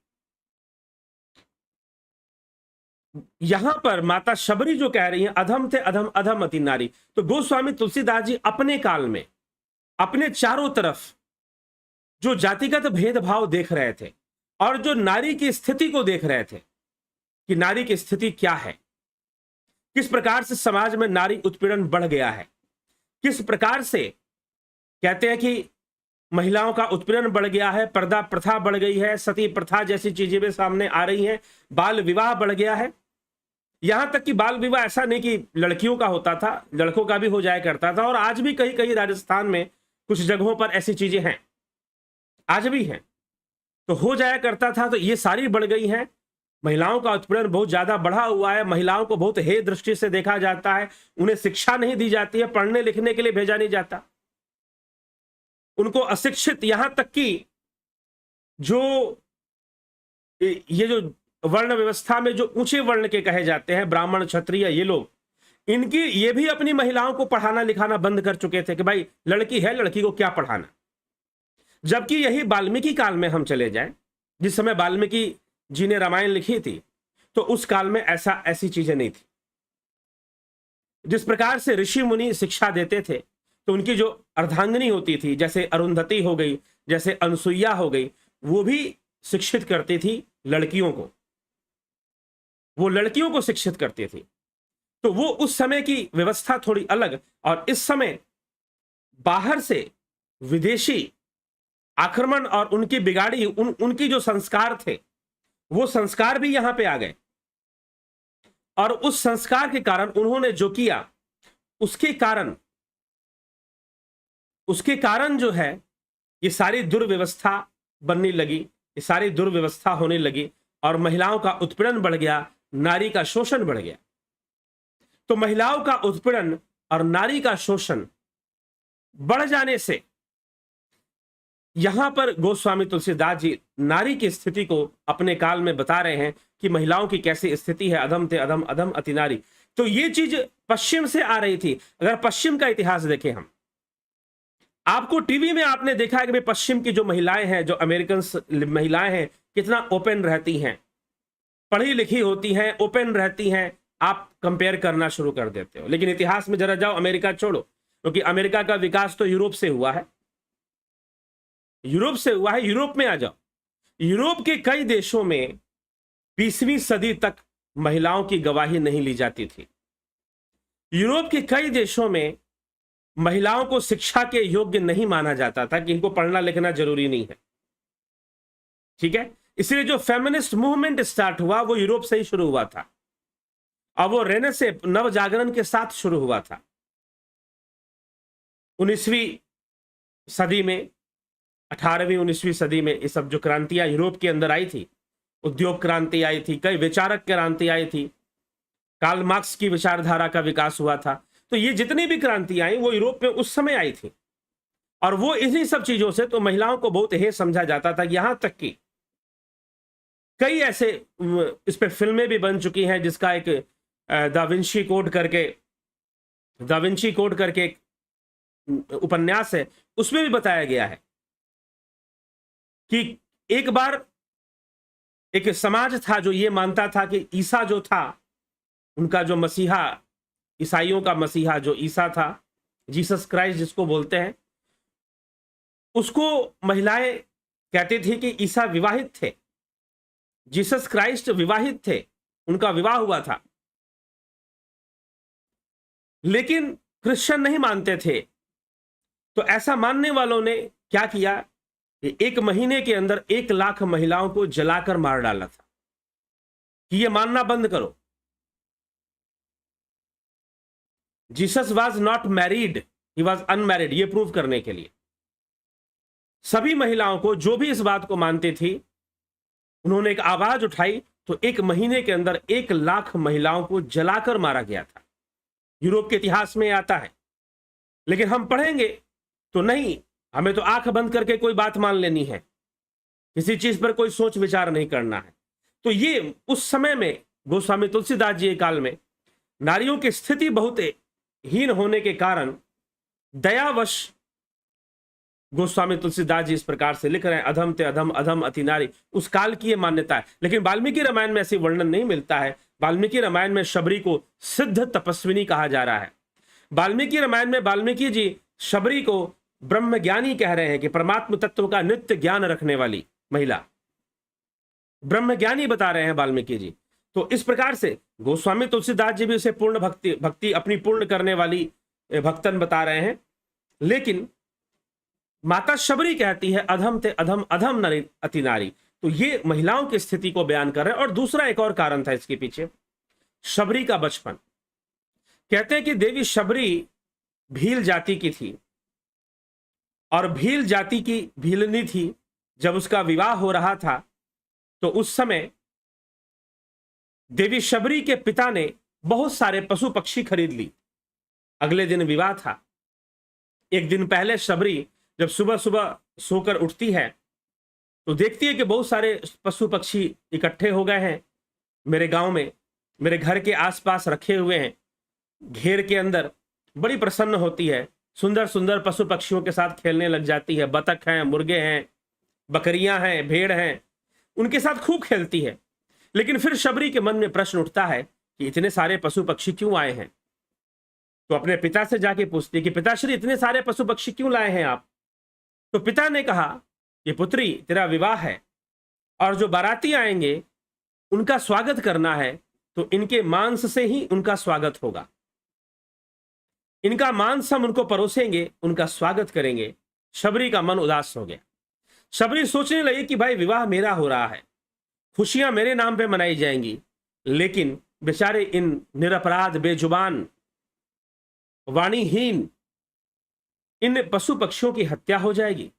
यहां पर माता शबरी जो कह रही हैं, अधम थे अधम, अधम अति नारी। तो गोस्वामी तुलसीदास जी अपने काल में अपने चारों तरफ जो जातिगत भेदभाव देख रहे थे और जो नारी की स्थिति को देख रहे थे कि नारी की स्थिति क्या है, किस प्रकार से समाज में नारी उत्पीड़न बढ़ गया है, किस प्रकार से कहते हैं कि महिलाओं का उत्पीड़न बढ़ गया है, पर्दा प्रथा बढ़ गई है, सती प्रथा जैसी चीजें भी सामने आ रही हैं, बाल विवाह बढ़ गया है। यहां तक कि बाल विवाह ऐसा नहीं कि लड़कियों का होता था, लड़कों का भी हो जाया करता था। और आज भी कहीं कहीं राजस्थान में कुछ जगहों पर ऐसी चीजें हैं, आज भी हैं, तो हो जाया करता था। तो ये सारी बढ़ गई हैं। महिलाओं का उत्पीड़न बहुत ज्यादा बढ़ा हुआ है। महिलाओं को बहुत हे दृष्टि से देखा जाता है, उन्हें शिक्षा नहीं दी जाती है, पढ़ने लिखने के लिए भेजा नहीं जाता, उनको अशिक्षित, यहां तक कि जो ये जो वर्ण व्यवस्था में जो ऊंचे वर्ण के कहे जाते हैं, ब्राह्मण क्षत्रिय, ये लोग, इनकी ये भी अपनी महिलाओं को पढ़ाना लिखाना बंद कर चुके थे कि भाई लड़की है, लड़की को क्या पढ़ाना। जबकि यही वाल्मीकि काल में हम चले जाएं, जिस समय वाल्मीकि जी ने रामायण लिखी थी, तो उस काल में ऐसी चीजें नहीं थी। जिस प्रकार से ऋषि मुनि शिक्षा देते थे, तो उनकी जो अर्धांगिनी होती थी, जैसे अरुंधति हो गई, जैसे अनसुईया हो गई, वो भी शिक्षित करती थी लड़कियों को, वो लड़कियों को शिक्षित करती थी। तो वो उस समय की व्यवस्था थोड़ी अलग, और इस समय बाहर से विदेशी आक्रमण और उनकी बिगाड़ी उनकी जो संस्कार थे, वो संस्कार भी यहां पे आ गए, और उस संस्कार के कारण उन्होंने जो किया, उसके कारण जो है ये सारी दुर्व्यवस्था बनने लगी, ये सारी दुर्व्यवस्था होने लगी, और महिलाओं का उत्पीड़न बढ़ गया, नारी का शोषण बढ़ गया। तो महिलाओं का उत्पीड़न और नारी का शोषण बढ़ जाने से यहां पर गोस्वामी तुलसीदास जी नारी की स्थिति को अपने काल में बता रहे हैं कि महिलाओं की कैसी स्थिति है, अधम ते अधम, अधम अति नारी। तो ये चीज पश्चिम से आ रही थी। अगर पश्चिम का इतिहास देखें हम, आपको टीवी में आपने देखा है कि भाई पश्चिम की जो महिलाएं हैं, जो अमेरिकन महिलाएं हैं, कितना ओपन रहती हैं, पढ़ी लिखी होती हैं, ओपन रहती हैं। आप कंपेयर करना शुरू कर देते हो। लेकिन इतिहास में जरा जाओ, अमेरिका छोड़ो, क्योंकि अमेरिका का विकास तो यूरोप से हुआ है, यूरोप से हुआ है। यूरोप में आ जाओ, यूरोप के कई देशों में 20वीं सदी तक महिलाओं की गवाही नहीं ली जाती थी। यूरोप के कई देशों में महिलाओं को शिक्षा के योग्य नहीं माना जाता था कि इनको पढ़ना लिखना जरूरी नहीं है, ठीक है। इसलिए जो फेमिनिस्ट मूवमेंट स्टार्ट हुआ वो यूरोप से ही शुरू हुआ था, और वो रेनेसे नव जागरण के साथ शुरू हुआ था 19वीं सदी में, 18वीं 19वीं सदी में। ये सब जो क्रांतियां यूरोप के अंदर आई थी, उद्योग क्रांति आई थी, कई विचारक क्रांति आई थी, कार्ल मार्क्स की विचारधारा का विकास हुआ था। तो ये जितनी भी क्रांतियां आई वो यूरोप में उस समय आई थी, और वो इन्हीं सब चीजों से तो महिलाओं को बहुत हे समझा जाता था। यहां तक कि कई ऐसे इस पे फिल्में भी बन चुकी हैं, जिसका एक दा विंची कोड करके एक उपन्यास है, उसमें भी बताया गया है कि एक बार एक समाज था जो ये मानता था कि ईसा जो था, उनका जो मसीहा, ईसाइयों का मसीहा जो ईसा था, जीसस क्राइस्ट जिसको बोलते हैं, उसको महिलाएं कहती थी कि ईसा विवाहित थे, जीसस क्राइस्ट विवाहित थे, उनका विवाह हुआ था। लेकिन क्रिश्चियन नहीं मानते थे। तो ऐसा मानने वालों ने क्या किया, 1 महीने के अंदर 1 लाख महिलाओं को जलाकर मार डाला था कि ये मानना बंद करो। Jesus was not married, he was unmarried, ये प्रूव करने के लिए सभी महिलाओं को, जो भी इस बात को मानती थी, उन्होंने एक आवाज उठाई। तो 1 महीने के अंदर 1 लाख महिलाओं को जलाकर मारा गया था। यूरोप के इतिहास में आता है। लेकिन हम पढ़ेंगे तो नहीं, हमें तो आंख बंद करके कोई बात मान लेनी है, किसी चीज पर कोई सोच विचार नहीं करना है। तो ये उस समय में गोस्वामी तुलसीदास जी के काल में नारियों की स्थिति बहुत हीन होने के कारण दयावश गोस्वामी तुलसीदास जी इस प्रकार से लिख रहे हैं, अधम ते अधम, अधम अति नारी। उस काल की ये मान्यता है। लेकिन वाल्मीकि रामायण में ऐसी वर्णन नहीं मिलता है। वाल्मीकि रामायण में शबरी को सिद्ध तपस्विनी कहा जा रहा है। वाल्मीकि रामायण में वाल्मीकि जी शबरी को ब्रह्मज्ञानी कह रहे हैं कि परमात्म तत्व का नित्य ज्ञान रखने वाली महिला, ब्रह्मज्ञानी बता रहे हैं वाल्मीकि जी। तो इस प्रकार से गोस्वामी तुलसीदास जी भी उसे पूर्ण भक्ति अपनी पूर्ण करने वाली भक्तन बता रहे हैं। लेकिन माता शबरी कहती है अधम ते अधम, अधम नारी अति नारी। तो ये महिलाओं की स्थिति को बयान कर रहे हैं। और दूसरा एक और कारण था इसके पीछे, शबरी का बचपन। कहते हैं कि देवी शबरी भील जाति की थी, और भील जाति की भीलनी थी। जब उसका विवाह हो रहा था तो उस समय देवी शबरी के पिता ने बहुत सारे पशु पक्षी खरीद ली। अगले दिन विवाह था। एक दिन पहले शबरी जब सुबह सुबह सोकर उठती है तो देखती है कि बहुत सारे पशु पक्षी इकट्ठे हो गए हैं मेरे गांव में, मेरे घर के आसपास रखे हुए हैं घेर के अंदर। बड़ी प्रसन्न होती है, सुंदर सुंदर पशु पक्षियों के साथ खेलने लग जाती है। बतख हैं, मुर्गे हैं, बकरियां हैं, भेड़ हैं, उनके साथ खूब खेलती है। लेकिन फिर शबरी के मन में प्रश्न उठता है कि इतने सारे पशु पक्षी क्यों आए हैं। तो अपने पिता से जाके पूछती है कि पिताश्री इतने सारे पशु पक्षी क्यों लाए हैं आप। तो पिता ने कहा कि पुत्री तेरा विवाह है और जो बाराती आएंगे उनका स्वागत करना है, तो इनके मांस से ही उनका स्वागत होगा। इनका मांस हम उनको परोसेंगे, उनका स्वागत करेंगे। शबरी का मन उदास हो गया। शबरी सोचने लगी कि भाई विवाह मेरा हो रहा है, खुशियां मेरे नाम पे मनाई जाएंगी, लेकिन बेचारे इन निरपराध, बेजुबान, वाणीहीन इन पशु पक्षियों की हत्या हो जाएगी,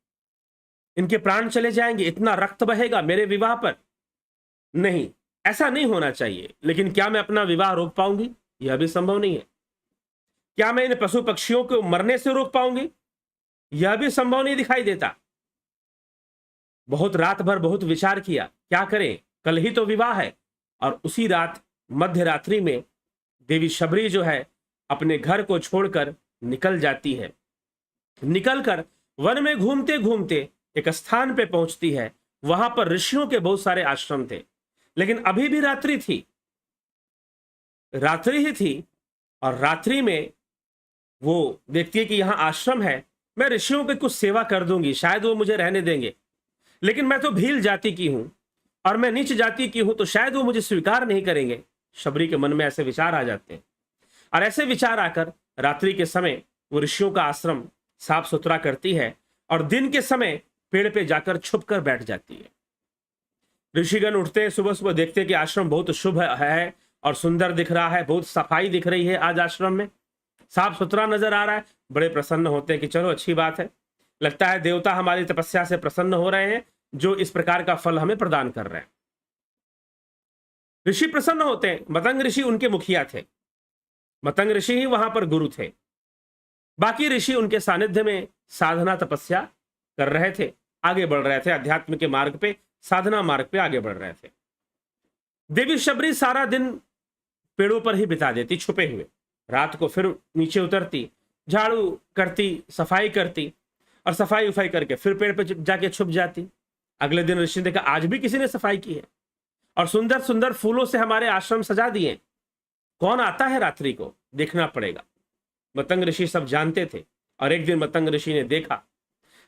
इनके प्राण चले जाएंगे, इतना रक्त बहेगा मेरे विवाह पर। नहीं, ऐसा नहीं होना चाहिए। लेकिन क्या मैं अपना विवाह रोक पाऊंगी? यह भी संभव नहीं है। क्या मैं इन पशु पक्षियों को मरने से रोक पाऊंगी? यह भी संभव नहीं दिखाई देता। बहुत रात भर बहुत विचार किया, क्या करें, कल ही तो विवाह है। और उसी रात मध्य रात्रि में देवी शबरी जो है अपने घर को छोड़कर निकल जाती है। निकलकर वन में घूमते घूमते एक स्थान पे पहुंचती है। वहां पर ऋषियों के बहुत सारे आश्रम थे, लेकिन अभी भी रात्रि थी, रात्रि ही थी। और रात्रि में वो देखती है कि यहां आश्रम है, मैं ऋषियों की कुछ सेवा कर दूंगी, शायद वो मुझे रहने देंगे। लेकिन मैं तो भील जाति की हूं और मैं नीच जाति की हूं, तो शायद वो मुझे स्वीकार नहीं करेंगे। शबरी के मन में ऐसे विचार आ जाते हैं। और ऐसे विचार आकर रात्रि के समय वो ऋषियों का आश्रम साफ सुथरा करती है और दिन के समय पेड़ पे जाकर छुप कर बैठ जाती है। ऋषिगण उठते हैं सुबह सुबह, देखते हैं कि आश्रम बहुत शुभ है और सुंदर दिख रहा है, बहुत सफाई दिख रही है, आज आश्रम में साफ सुथरा नजर आ रहा है। बड़े प्रसन्न होते हैं कि चलो अच्छी बात है, लगता है देवता हमारी तपस्या से प्रसन्न हो रहे हैं, जो इस प्रकार का फल हमें प्रदान कर रहे हैं। ऋषि प्रसन्न होते हैं। मतंग ऋषि उनके मुखिया थे, मतंग ऋषि ही वहां पर गुरु थे। बाकी ऋषि उनके सानिध्य में साधना तपस्या कर रहे थे, आगे बढ़ रहे थे, अध्यात्म के मार्ग पे, साधना मार्ग पे आगे बढ़ रहे थे। देवी शबरी सारा दिन पेड़ों पर ही बिता देती छुपे हुए। रात को फिर नीचे उतरती, झाड़ू करती, सफाई करती और सफाई उफाई करके फिर पेड़ पे जाके छुप जाती। अगले दिन ऋषि ने देखा आज भी किसी ने सफाई की है और सुंदर सुंदर फूलों से हमारे आश्रम सजा दिए, कौन आता है रात्रि को, देखना पड़ेगा। मतंग ऋषि सब जानते थे। और एक दिन मतंग ऋषि ने देखा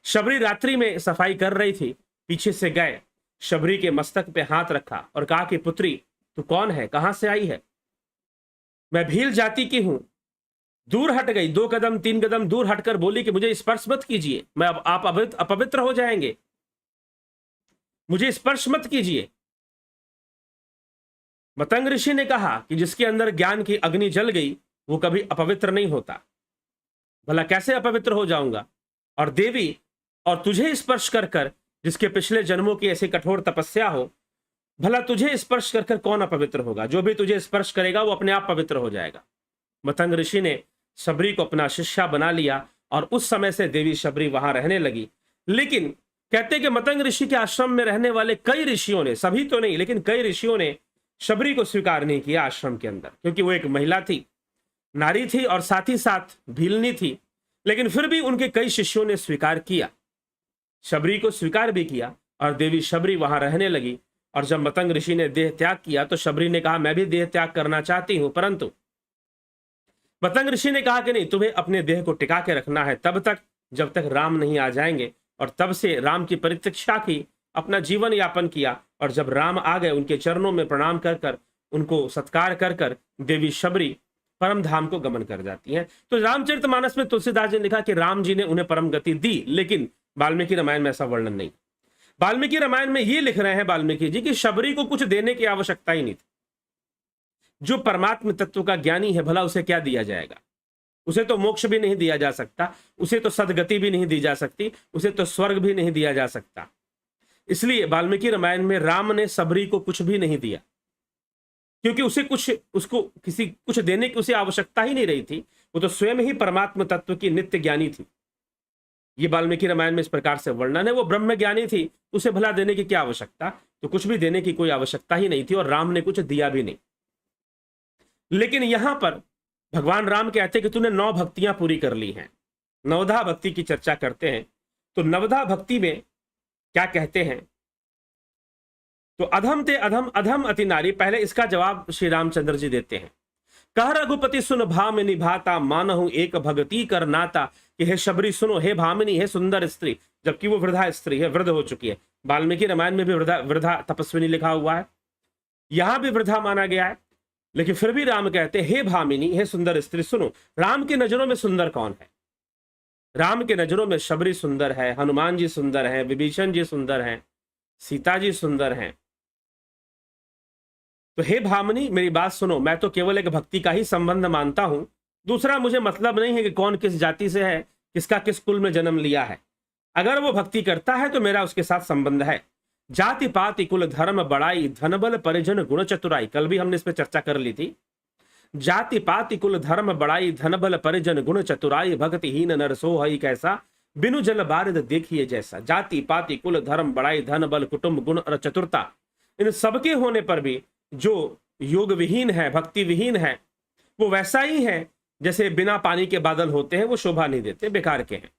शबरी रात्रि में सफाई कर रही थी, पीछे से गए, शबरी के मस्तक पे हाथ रखा और कहा कि पुत्री तू कौन है, कहां से आई है? मैं भील जाति की हूं। दूर हट गई, 2 कदम 3 कदम दूर हटकर बोली कि मुझे स्पर्श मत कीजिए, मैं आप अपवित्र हो जाएंगे, मुझे स्पर्श मत कीजिए। मतंग ऋषि ने कहा कि जिसके अंदर ज्ञान की अग्नि जल गई वो कभी अपवित्र नहीं होता। भला कैसे अपवित्र हो जाऊंगा? और देवी, और तुझे स्पर्श कर कर, जिसके पिछले जन्मों की ऐसी कठोर तपस्या हो, भला तुझे स्पर्श कर कर कौन अपवित्र होगा? जो भी तुझे स्पर्श करेगा वो अपने आप पवित्र हो जाएगा। मतंग ऋषि ने शबरी को अपना शिष्या बना लिया और उस समय से देवी शबरी वहां रहने लगी। लेकिन कहते कि मतंग ऋषि के आश्रम में रहने वाले कई ऋषियों ने, सभी तो नहीं लेकिन कई ऋषियों ने शबरी को स्वीकार नहीं किया आश्रम के अंदर, क्योंकि वो एक महिला थी, नारी थी और साथ ही साथ भीलनी थी। लेकिन फिर भी उनके कई शिष्यों ने स्वीकार किया, शबरी को स्वीकार भी किया और देवी शबरी वहां रहने लगी। और जब मतंग ऋषि ने देह त्याग किया तो शबरी ने कहा मैं भी देह त्याग करना चाहती हूं, परंतु मतंग ऋषि ने कहा कि नहीं, तुम्हें अपने देह को टिका के रखना है तब तक जब तक राम नहीं आ जाएंगे। और तब से राम की प्रतीक्षा की, अपना जीवन यापन किया और जब राम आ गए उनके चरणों में प्रणाम कर कर, उनको सत्कार कर कर देवी शबरी परम धाम को गमन कर जाती हैं। तो रामचरितमानस में तुलसीदास जी ने लिखा कि राम जी ने उन्हें परम गति दी, लेकिन वाल्मीकि रामायण में ऐसा वर्णन नहीं। वाल्मीकि रामायण में ये लिख रहे हैं वाल्मीकि जी कि शबरी को कुछ देने की आवश्यकता ही नहीं थी। जो परमात्म तत्व का ज्ञानी है भला उसे क्या दिया जाएगा? उसे तो मोक्ष भी नहीं दिया जा सकता, उसे तो सदगति भी नहीं दी जा सकती, उसे तो स्वर्ग भी नहीं दिया जा सकता। इसलिए वाल्मीकि रामायण में राम ने शबरी को कुछ भी नहीं दिया, क्योंकि उसको कुछ देने की उसे आवश्यकता ही नहीं रही थी। वो तो स्वयं ही परमात्म तत्व की नित्य ज्ञानी थी। ये वाल्मीकि रामायण में इस प्रकार से वर्णन है। वो ब्रह्म ज्ञानी थी, उसे भला देने की क्या आवश्यकता? तो कुछ भी देने की कोई आवश्यकता ही नहीं थी और राम ने कुछ दिया भी नहीं। लेकिन यहां पर भगवान राम कहते कि तूने 9 भक्तियां पूरी कर ली हैं। नवधा भक्ति की चर्चा करते हैं। तो नवधा भक्ति में क्या कहते हैं? तो अधम ते अधम अधम अति नारी, पहले इसका जवाब श्री रामचंद्र जी देते हैं। कह रघुपति सुन भाम निभाता, मानहु एक भगति कर नाता। कि हे शबरी सुनो, हे भामिनी, हे सुंदर स्त्री, जबकि वो वृद्धा स्त्री है, वृद्ध हो चुकी है। वाल्मीकि रामायण में भी वृद्धा तपस्विनी लिखा हुआ है, यहां भी वृद्धा माना गया है। लेकिन फिर भी राम कहते, हे भामिनी, हे सुंदर स्त्री, सुनो, राम की नजरों में सुंदर कौन है? राम की नजरों में शबरी सुंदर है, हनुमान जी सुंदर हैं, विभीषण जी सुंदर हैं, सीता जी सुंदर हैं। तो हे भामिनी, मेरी बात सुनो, मैं तो केवल एक भक्ति का ही संबंध मानता हूं। दूसरा मुझे मतलब नहीं है कि कौन किस जाति से है, किसका किस कुल में जन्म लिया है। अगर वो भक्ति करता है तो मेरा उसके साथ संबंध है। जाति पाति कुल धर्म बड़ाई, धन बल परिजन गुण चतुराई, कल भी हमने इस पर चर्चा कर ली थी। जाति पाति कुल धर्म बड़ाई, धन बल परिजन गुण चतुराई, भक्तिहीन नर सोहई कैसा, बिनु जल बारिद देखिए जैसा। जाति पाति कुल धर्म बड़ाई, धन बल कुटुंब गुण और चतुरता, इन सबके होने पर भी जो योग विहीन है, भक्ति विहीन है, वो वैसा ही है जैसे बिना पानी के बादल होते हैं, वो शोभा नहीं देते, बेकार के हैं।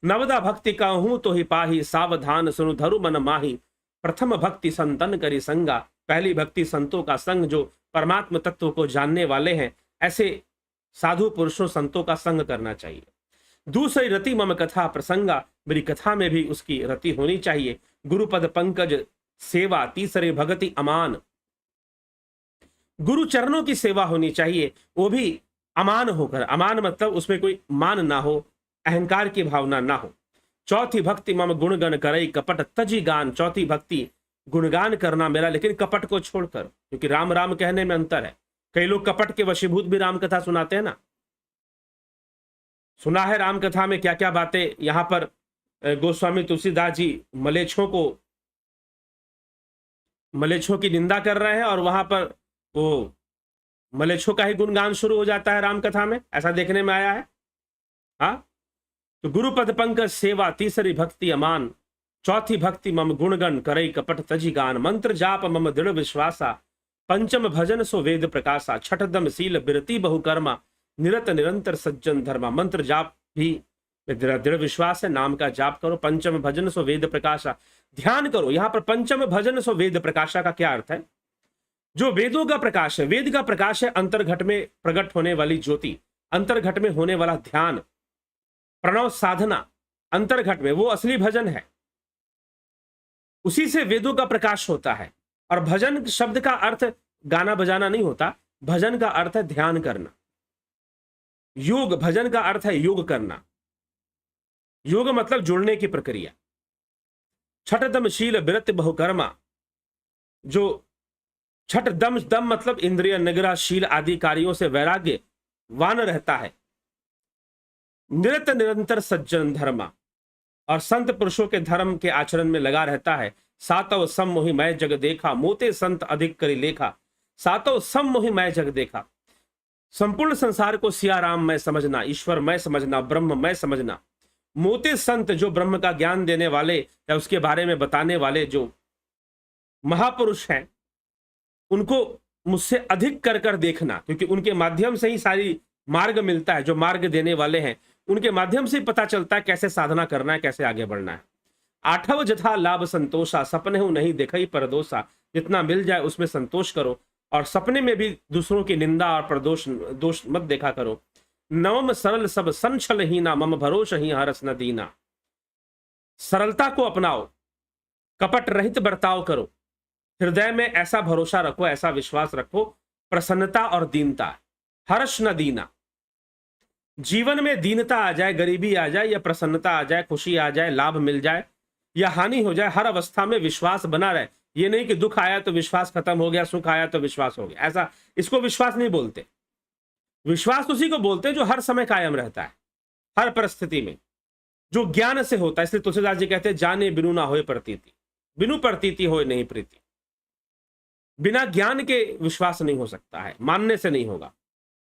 नवदा भक्ति का हूं तो ही पाही, सावधान सुनु धरु मन माही, प्रथम भक्ति संतन करी संगा, पहली भक्ति संतों का संग, जो परमात्म तत्व को जानने वाले हैं, ऐसे साधु पुरुषों संतों का संग करना चाहिए। दूसरी रति मम कथा प्रसंगा, मेरी कथा में भी उसकी रति होनी चाहिए। गुरुपद पंकज सेवा, तीसरे भगति अमान, गुरु चरणों की सेवा होनी चाहिए, वो भी अमान होकर। अमान मतलब उसमें कोई मान ना हो, अहंकार की भावना ना हो। चौथी भक्ति मम गुणगण करई, कपट तजी गान, चौथी भक्ति गुणगान करना मेरा, लेकिन कपट को छोड़कर, क्योंकि राम राम कहने में अंतर है। कई लोग कपट के वशीभूत भी राम कथा सुनाते हैं ना। सुना है राम कथा में क्या क्या बातें। यहां पर गोस्वामी तुलसीदास जी मलेच्छों की निंदा कर रहे हैं, और वहां पर वो मलेच्छों का ही गुणगान शुरू हो जाता है राम कथा में, ऐसा देखने में आया है। हाँ, तो गुरुपद पंकज सेवा, तीसरी भक्ति अमान, चौथी भक्ति मम गुणगण करई, कपट तजी गान, मंत्र जाप मम दृढ़ विश्वासा, पंचम भजन सो वेद प्रकाशा, छठ दम सील बिरति बहुकर्मा, निरत निरंतर सज्जन धर्मा। मंत्र जाप भी दृढ़ विश्वास है, नाम का जाप करो। पंचम भजन सो वेद प्रकाशा, ध्यान करो। यहां पर पंचम भजन सो वेद प्रकाशा का क्या अर्थ है? जो वेदों का प्रकाश है, वेद का प्रकाश है अंतर्घट में प्रकट होने वाली ज्योति, अंतर्घट में होने वाला ध्यान, प्रणव साधना अंतर्घट में, वो असली भजन है। उसी से वेदों का प्रकाश होता है। और भजन शब्द का अर्थ गाना बजाना नहीं होता, भजन का अर्थ है ध्यान करना। योग, भजन का अर्थ है योग करना। योग मतलब जुड़ने की प्रक्रिया। छठ दम शील बिरत बहुकर्मा, जो छठ दम मतलब इंद्रिय निग्रह, शील आदि कार्यों से वैराग्य वान रहता है। निरत निरंतर सज्जन धर्मा, और संत पुरुषों के धर्म के आचरण में लगा रहता है। सातव सम मोहि मैं जग देखा, मोते संत अधिक करी लेखा। सातव सम मोहि मैं जग देखा, संपूर्ण संसार को सिया राम मैं समझना, ईश्वर मैं समझना, ब्रह्म मैं समझना। मोते संत, जो ब्रह्म का ज्ञान देने वाले या उसके बारे में बताने वाले जो महापुरुष हैं, उनको मुझसे अधिक कर कर देखना, क्योंकि उनके माध्यम से ही सारी मार्ग मिलता है। जो मार्ग देने वाले हैं उनके माध्यम से पता चलता है कैसे साधना करना है, कैसे आगे बढ़ना है। आठव जथा लाभ संतोषा, सपने हूं नहीं देखई परदोषा, जितना मिल जाए उसमें संतोष करो, और सपने में भी दूसरों की निंदा और दोष मत देखा करो। नवम सरल सब संछल हीना, मम भरोस ही हरस न दीना, सरलता को अपनाओ, कपट रहित बर्ताव करो, हृदय में ऐसा भरोसा रखो, ऐसा विश्वास रखो, प्रसन्नता और दीनता, हर्ष न दीना। जीवन में दीनता आ जाए, गरीबी आ जाए या प्रसन्नता आ जाए, खुशी आ जाए, लाभ मिल जाए या हानि हो जाए, हर अवस्था में विश्वास बना रहे। ये नहीं कि दुख आया तो विश्वास खत्म हो गया, सुख आया तो विश्वास हो गया, ऐसा, इसको विश्वास नहीं बोलते। विश्वास उसी को बोलते हैं जो हर समय कायम रहता है, हर परिस्थिति में, जो ज्ञान से होता है। इसलिए तुलसीदास जी कहते हैं, जाने बिनु ना होए प्रतीति, बिनु प्रतीति होए नहीं प्रीति। बिना ज्ञान के विश्वास नहीं हो सकता है, मानने से नहीं होगा।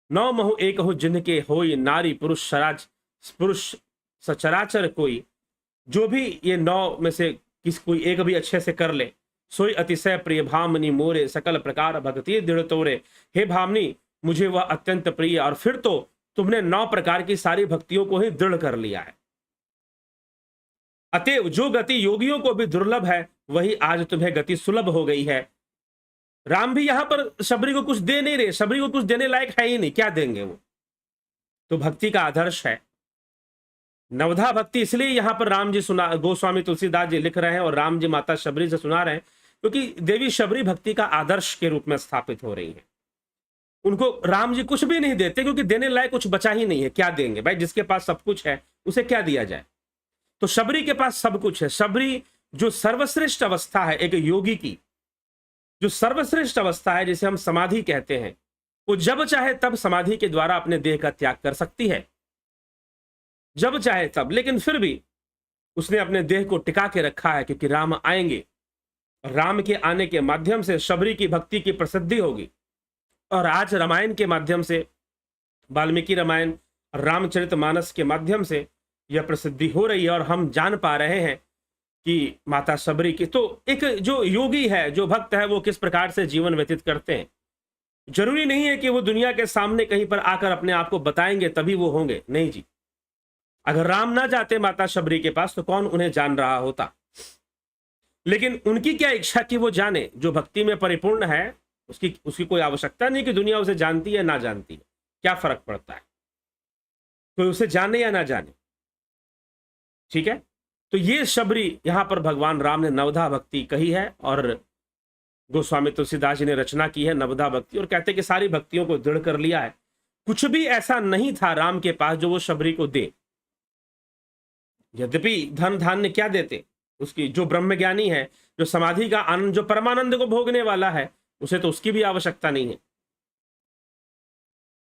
नौ महु एक हो जिनके होई, नारी पुरुष सचराचर कोई, जो भी ये नौ में से कोई एक भी अच्छे से कर ले, सोई अतिशय प्रिय भामनी मोरे, सकल प्रकार भक्ति दृढ़ तोरे। हे भामनी, मुझे वह अत्यंत प्रिय, और फिर तो तुमने 9 प्रकार की सारी भक्तियों को ही दृढ़ कर लिया है। अतएव जो गति योगियों को भी दुर्लभ है, वही आज तुम्हें गति सुलभ हो गई है। राम भी यहां पर शबरी को कुछ दे नहीं रहे, शबरी को कुछ देने लायक है ही नहीं, क्या देंगे वो? तो भक्ति का आदर्श है नवधा भक्ति। इसलिए यहां पर राम जी सुना, गोस्वामी तुलसीदास जी लिख रहे हैं और राम जी माता शबरी से सुना रहे हैं, क्योंकि देवी शबरी भक्ति का आदर्श के रूप में स्थापित हो रही है। उनको राम जी कुछ भी नहीं देते, क्योंकि देने लायक कुछ बचा ही नहीं है। क्या देंगे भाई, जिसके पास सब कुछ है उसे क्या दिया जाए। तो शबरी के पास सब कुछ है। शबरी जो सर्वश्रेष्ठ अवस्था है एक योगी की, जो सर्वश्रेष्ठ अवस्था है जिसे हम समाधि कहते हैं, वो जब चाहे तब समाधि के द्वारा अपने देह का त्याग कर सकती है, जब चाहे तब। लेकिन फिर भी उसने अपने देह को टिका के रखा है, क्योंकि राम आएंगे। राम के आने के माध्यम से शबरी की भक्ति की प्रसिद्धि होगी। और आज रामायण के माध्यम से, वाल्मीकि रामायण, रामचरितमानस के माध्यम से यह प्रसिद्धि हो रही है, और हम जान पा रहे हैं कि माता शबरी की, तो एक जो योगी है, जो भक्त है, वो किस प्रकार से जीवन व्यतीत करते हैं। जरूरी नहीं है कि वो दुनिया के सामने कहीं पर आकर अपने आप को बताएंगे तभी वो होंगे, नहीं जी। अगर राम ना जाते माता शबरी के पास तो कौन उन्हें जान रहा होता। लेकिन उनकी क्या इच्छा कि वो जाने। जो भक्ति में परिपूर्ण है उसकी कोई आवश्यकता नहीं कि दुनिया उसे जानती है ना जानती है, क्या फर्क पड़ता है, कोई उसे जाने या ना जाने। ठीक है, तो ये शबरी यहां पर भगवान राम ने नवधा भक्ति कही है, और गोस्वामी तुलसीदास जी ने रचना की है नवधा भक्ति, और कहते हैं कि सारी भक्तियों को दृढ़ कर लिया है। कुछ भी ऐसा नहीं था राम के पास जो वो शबरी को दे। यद्यपि धन धान्य क्या देते, उसकी जो ब्रह्मज्ञानी है, जो समाधि का आनंद, जो परमानंद को भोगने वाला है, उसे तो उसकी भी आवश्यकता नहीं है।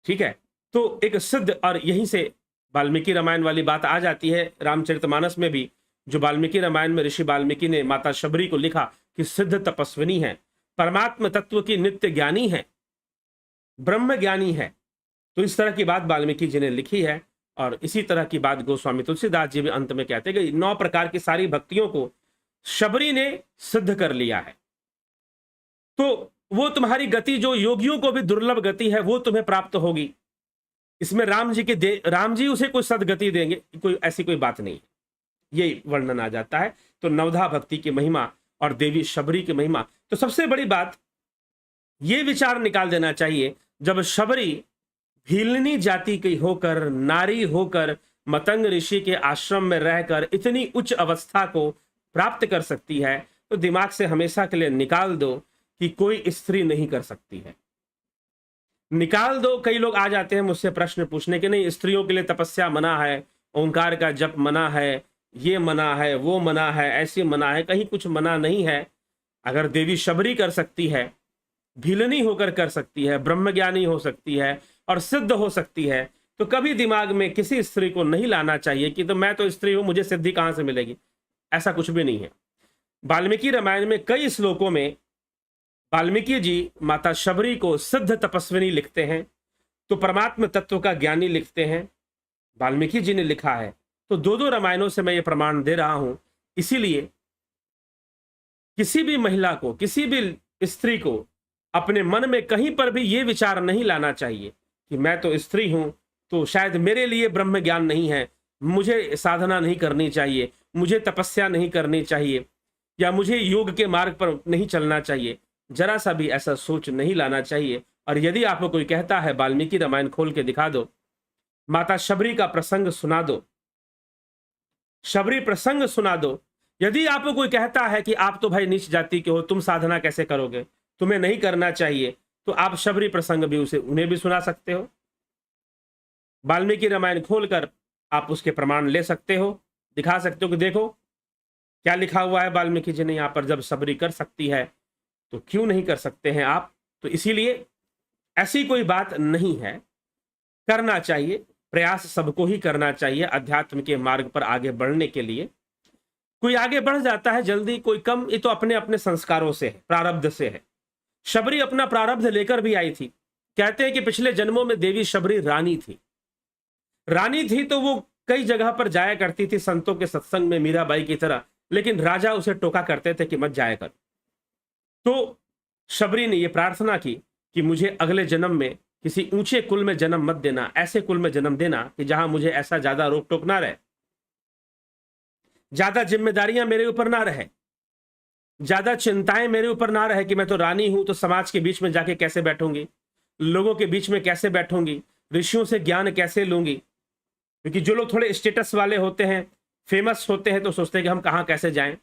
ठीक है, तो एक सिद्ध, और यहीं से वाल्मीकि रामायण वाली बात आ जाती है। रामचरितमानस में भी जो वाल्मीकि रामायण में ऋषि वाल्मीकि ने माता शबरी को लिखा कि सिद्ध तपस्विनी है, परमात्म तत्व की नित्य ज्ञानी है, ब्रह्म ज्ञानी है। तो इस तरह की बात वाल्मीकि जी ने लिखी है, और इसी तरह की बात गोस्वामी तुलसीदास जी भी अंत में कहते हैं कि 9 प्रकार की सारी भक्तियों को शबरी ने सिद्ध कर लिया है। तो वो तुम्हारी गति, जो योगियों को भी दुर्लभ गति है, वो तुम्हें प्राप्त होगी। इसमें राम जी उसे कोई सदगति देंगे, कोई ऐसी कोई बात नहीं है। यही वर्णन आ जाता है। तो नवधा भक्ति की महिमा और देवी शबरी की महिमा। तो सबसे बड़ी बात ये विचार निकाल देना चाहिए, जब शबरी भीलनी जाति की होकर, नारी होकर, मतंग ऋषि के आश्रम में रहकर इतनी उच्च अवस्था को प्राप्त कर सकती है, तो दिमाग से हमेशा के लिए निकाल दो कि कोई स्त्री नहीं कर सकती है। निकाल दो। कई लोग आ जाते हैं मुझसे प्रश्न पूछने के, नहीं स्त्रियों के लिए तपस्या मना है, ओंकार का जप मना है, ये मना है, वो मना है, ऐसी मना है। कहीं कुछ मना नहीं है। अगर देवी शबरी कर सकती है, भीलनी होकर कर सकती है, ब्रह्मज्ञानी हो सकती है और सिद्ध हो सकती है, तो कभी दिमाग में किसी स्त्री को नहीं लाना चाहिए कि तो मैं तो स्त्री हूं, मुझे सिद्धि कहां से मिलेगी। ऐसा कुछ भी नहीं है। वाल्मीकि रामायण में कई श्लोकों में वाल्मीकि जी माता शबरी को सिद्ध तपस्विनी लिखते हैं, तो परमात्म तत्व का ज्ञानी लिखते हैं, वाल्मीकि जी ने लिखा है। तो 2 रामायणों से मैं ये प्रमाण दे रहा हूं। इसीलिए किसी भी महिला को, किसी भी स्त्री को अपने मन में कहीं पर भी ये विचार नहीं लाना चाहिए कि मैं तो स्त्री हूं, तो शायद मेरे लिए ब्रह्म ज्ञान नहीं है, मुझे साधना नहीं करनी चाहिए, मुझे तपस्या नहीं करनी चाहिए, या मुझे योग के मार्ग पर नहीं चलना चाहिए। जरा सा भी ऐसा सोच नहीं लाना चाहिए। और यदि आपको कोई कहता है वाल्मीकि रामायण खोल के दिखा दो, माता शबरी का प्रसंग सुना दो, शबरी प्रसंग सुना दो। यदि आपको कोई कहता है कि आप तो भाई नीच जाति के हो, तुम साधना कैसे करोगे, तुम्हें नहीं करना चाहिए, तो आप शबरी प्रसंग भी उन्हें भी सुना सकते हो। वाल्मीकि रामायण खोलकर आप उसके प्रमाण ले सकते हो, दिखा सकते हो कि देखो क्या लिखा हुआ है वाल्मीकि जी ने यहाँ पर। जब शबरी कर सकती है तो क्यों नहीं कर सकते हैं आप। तो इसीलिए ऐसी कोई बात नहीं है, करना चाहिए, प्रयास सबको ही करना चाहिए अध्यात्म के मार्ग पर आगे बढ़ने के लिए। कोई आगे बढ़ जाता है जल्दी, कोई कम, ये तो अपने अपने संस्कारों से है, प्रारब्ध से है। शबरी अपना प्रारब्ध लेकर भी आई थी। कहते हैं कि पिछले जन्मों में देवी शबरी रानी थी। रानी थी तो वो कई जगह पर जाया करती थी संतों के सत्संग में, मीराबाई की तरह, लेकिन राजा उसे टोका करते थे कि मत जाया कर। तो शबरी ने यह प्रार्थना की कि मुझे अगले जन्म में किसी ऊंचे कुल में जन्म मत देना, ऐसे कुल में जन्म देना कि जहां मुझे ऐसा ज्यादा रोक टोक ना रहे, ज्यादा जिम्मेदारियां मेरे ऊपर ना रहे, ज्यादा चिंताएं मेरे ऊपर ना रहे कि मैं तो रानी हूं तो समाज के बीच में जाके कैसे बैठूंगी, लोगों के बीच में कैसे बैठूंगी, ऋषियों से ज्ञान कैसे लूंगी। क्योंकि जो लोग थोड़े स्टेटस वाले होते हैं, फेमस होते हैं, तो सोचते हैं कि हम कहां कैसे जाएं।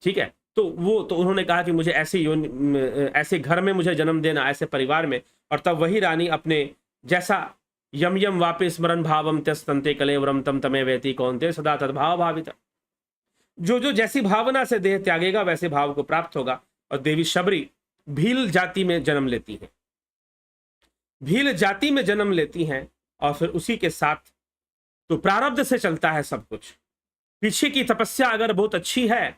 ठीक है, तो उन्होंने कहा कि मुझे ऐसे घर में मुझे जन्म देना, ऐसे परिवार में और तब वही रानी अपने जैसा यम यम वापि स्मरण भावम त्यस्तंते कलेवरम तम तमे वैति कौनते सदा तद्भाव भावित, जो जो जैसी भावना से देह त्यागेगा वैसे भाव को प्राप्त होगा। और देवी शबरी भील जाति में जन्म लेती हैं, भील जाति में जन्म लेती हैं, और फिर उसी के साथ तो प्रारब्ध से चलता है सब कुछ। पीछे की तपस्या अगर बहुत अच्छी है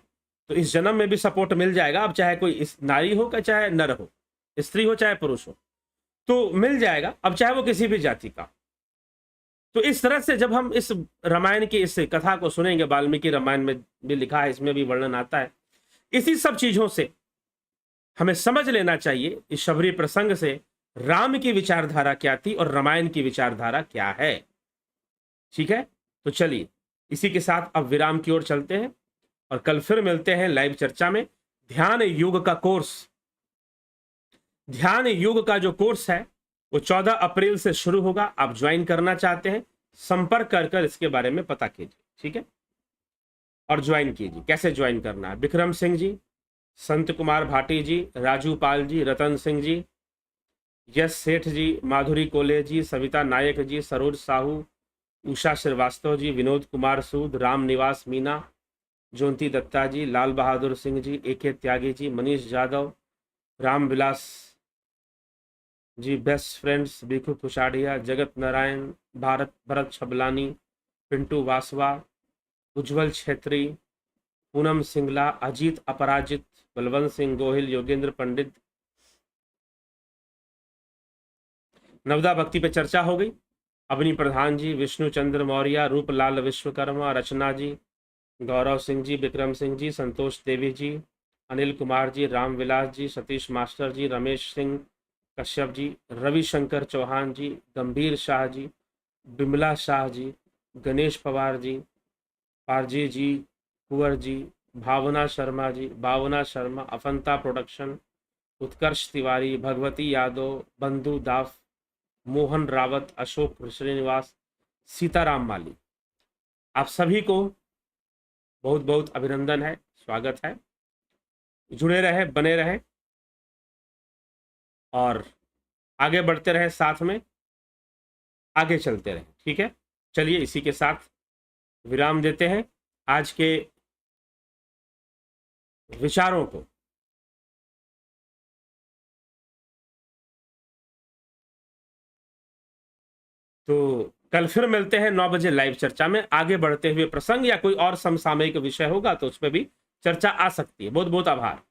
तो इस जन्म में भी सपोर्ट मिल जाएगा। अब चाहे कोई इस नारी हो चाहे नर हो, स्त्री हो चाहे पुरुष हो, तो मिल जाएगा, अब चाहे वो किसी भी जाति का। तो इस तरह से जब हम इस रामायण की इस कथा को सुनेंगे, वाल्मीकि रामायण में भी लिखा है, इसमें भी वर्णन आता है, इसी सब चीजों से हमें समझ लेना चाहिए इस शबरी प्रसंग से राम की विचारधारा क्या थी और रामायण की विचारधारा क्या है। ठीक है, तो चलिए इसी के साथ अब विराम की ओर चलते हैं और कल फिर मिलते हैं लाइव चर्चा में। ध्यान योग का कोर्स, ध्यान योग का जो कोर्स है वो 14 अप्रैल से शुरू होगा। आप ज्वाइन करना चाहते हैं, संपर्क कर इसके बारे में पता कीजिए। ठीक है, और ज्वाइन कीजिए। कैसे ज्वाइन करना है? विक्रम सिंह जी, संत कुमार भाटी जी, राजू पाल जी, रतन सिंह जी, यश सेठ जी, माधुरी कोले जी, सविता नायक जी, सरोज साहू, उषा श्रीवास्तव जी, विनोद कुमार सूद, राम निवास मीना, ज्योति दत्ता जी, लाल बहादुर सिंह जी, AK त्यागी जी, मनीष जादव, राम विलास जी, बेस्ट फ्रेंड्स, बिखू कुशाड़िया, जगत नारायण, भरत छबलानी, पिंटू वासवा, उज्जवल छेत्री, पूनम सिंगला, अजीत अपराजित, बलवंत सिंह गोहिल, योगेंद्र पंडित। नवदा भक्ति पे चर्चा हो गई। अवनी प्रधान जी, विष्णु चंद्र मौर्य, रूपलाल विश्वकर्मा, रचना जी, गौरव सिंह जी, विक्रम सिंह जी, संतोष देवी जी, अनिल कुमार जी, रामविलास जी, सतीश मास्टर जी, रमेश सिंह कश्यप जी, रविशंकर चौहान जी, गंभीर शाह जी, बिमला शाह जी, गणेश पवार जी, पारजी जी, कुंवर जी, भावना शर्मा जी, भावना शर्मा, अफंता प्रोडक्शन, उत्कर्ष तिवारी, भगवती यादव, बंधु दाफ, मोहन रावत, अशोक श्रीनिवास, सीताराम माली, आप सभी को बहुत बहुत अभिनंदन है, स्वागत है। जुड़े रहे, बने रहे और आगे बढ़ते रहे, साथ में आगे चलते रहे। ठीक है, चलिए इसी के साथ विराम देते हैं आज के विचारों को। तो कल फिर मिलते हैं 9 बजे लाइव चर्चा में। आगे बढ़ते हुए प्रसंग या कोई और समसामयिक विषय होगा तो उस पर भी चर्चा आ सकती है। बहुत बहुत आभार।